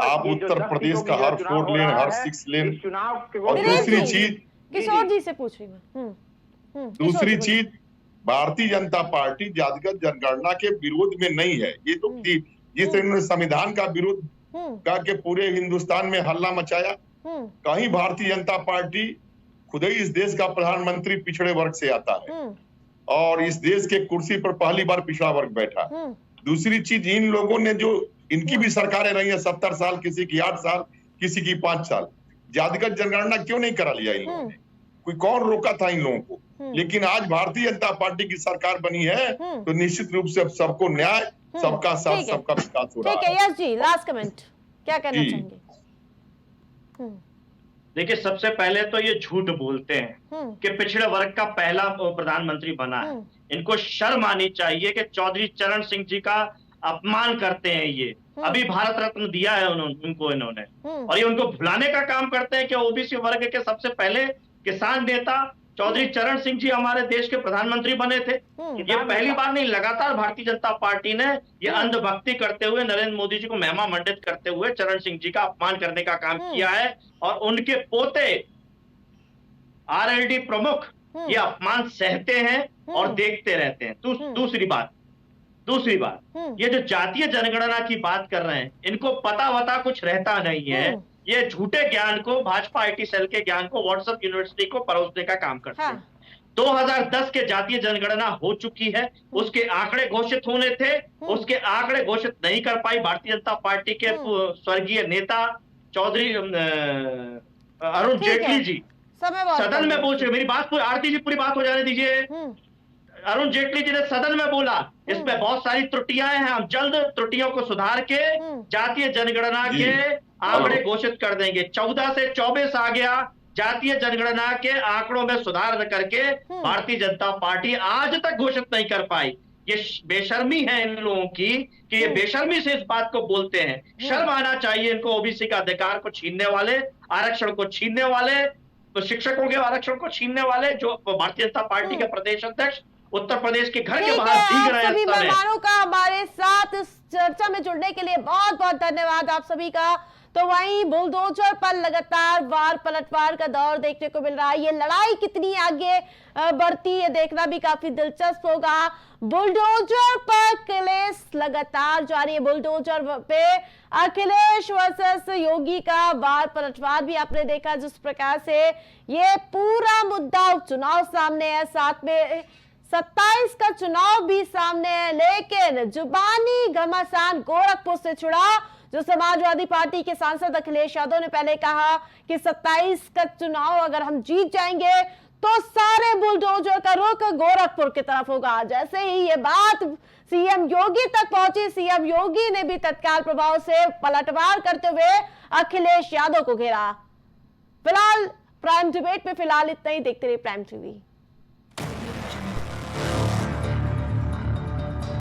आप उत्तर प्रदेश का हर 4 लेन, हर 6 लेन। और दूसरी चीज, किशोर जी से पूछ रही हूँ। दूसरी चीज, भारतीय जनता पार्टी जातिगत जनगणना के विरोध में नहीं है। ये तो जिस इन्होंने संविधान का विरोध करके पूरे हिंदुस्तान में हल्ला मचाया, कहीं भारतीय जनता पार्टी खुद ही इस देश का प्रधानमंत्री पिछड़े वर्ग से आता है और इस देश के कुर्सी पर पहली बार पिछड़ा वर्ग बैठा। दूसरी चीज, इन लोगों ने जो इनकी भी सरकारें रही है 70 साल, किसी की 8 साल, किसी की 5 साल, जातिगत जनगणना क्यों नहीं करा लिया इन लोगों ने? कोई कौन रोका था इन लोगों को? लेकिन आज भारतीय जनता पार्टी की सरकार बनी है तो निश्चित रूप से अब सबको न्याय, सबका साथ, सबका विकास हो रहा है। ठीक है, यस जी, लास्ट कमेंट क्या कहना चाहेंगे? देखिए, सबसे पहले तो ये झूठ बोलते हैं कि पिछड़े वर्ग का पहला प्रधानमंत्री बना है। इनको शर्म आनी चाहिए कि चौधरी चरण सिंह जी का अपमान करते हैं ये। अभी भारत रत्न दिया है उनको इन्होंने, और ये उनको भुलाने का काम करते हैं कि ओबीसी वर्ग के सबसे पहले किसान नेता चौधरी चरण सिंह जी हमारे देश के प्रधानमंत्री बने थे। ये पहली बार नहीं, लगातार भारतीय जनता पार्टी ने ये अंधभक्ति करते हुए, नरेंद्र मोदी जी को महिमा मंडित करते हुए चरण सिंह जी का अपमान करने का काम किया है, और उनके पोते आरएलडी प्रमुख ये अपमान सहते हैं और देखते रहते हैं। दूसरी बात, ये जो जातीय जनगणना की बात कर रहे हैं, इनको पता वता कुछ रहता नहीं है। ये झूठे ज्ञान को, भाजपा आईटी सेल के ज्ञान को व्हाट्सएप यूनिवर्सिटी को परोसने का काम करते हैं। 2010 के जातीय जनगणना हो चुकी है, उसके आंकड़े घोषित होने थे, उसके आंकड़े घोषित नहीं कर पाई भारतीय जनता पार्टी के स्वर्गीय नेता चौधरी अरुण जेटली जी। सदन में पूछे, मेरी बात आरती जी पूरी बात हो जाने दीजिए। अरुण जेटली जी ने सदन में बोला, इसमें बहुत सारी त्रुटियां हैं, हम जल्द त्रुटियों को सुधार के जातीय जनगणना के आंकड़े घोषित कर देंगे। 14 से 24 आ गया, जातीय जनगणना के आंकड़ों में सुधार करके भारतीय जनता पार्टी आज तक घोषित नहीं कर पाई। ये बेशर्मी है इन लोगों की कि ये बेशर्मी से इस बात को बोलते हैं। शर्म आना चाहिए इनको, ओबीसी का अधिकार को छीनने वाले, आरक्षण को छीनने वाले, तो शिक्षकों के आरक्षण को छीनने वाले जो भारतीय जनता पार्टी के प्रदेश अध्यक्ष उत्तर प्रदेश के घर के बाहर भीग रहे हैं। सभी मेहमानों का हमारे साथ इस चर्चा में जुड़ने के लिए बहुत बहुत धन्यवाद आप सभी का। तो वहीं बुलडोजर पर लगातार वार पलटवार का दौर देखने को मिल रहा है। ये लड़ाई कितनी आगे बढ़ती है देखना भी काफी दिलचस्प होगा। बुलडोजर पर क्लेश लगातार जारी है। बुलडोजर पे अखिलेश वर्सेस योगी का वार पलटवार भी आपने देखा, जिस प्रकार से ये पूरा मुद्दा उपचुनाव सामने है, साथ में 27 का चुनाव भी सामने है, लेकिन जुबानी घमासान गोरखपुर से छुड़ा। जो समाजवादी पार्टी के सांसद अखिलेश यादव ने पहले कहा कि 27 का चुनाव अगर हम जीत जाएंगे तो सारे बुलडोजर का रुख गोरखपुर की तरफ होगा। जैसे ही ये बात सीएम योगी तक पहुंची, सीएम योगी ने भी तत्काल प्रभाव से पलटवार करते हुए अखिलेश यादव को घेरा। फिलहाल प्राइम डिबेट में फिलहाल इतना ही। देखते रहिए प्राइम टीवी।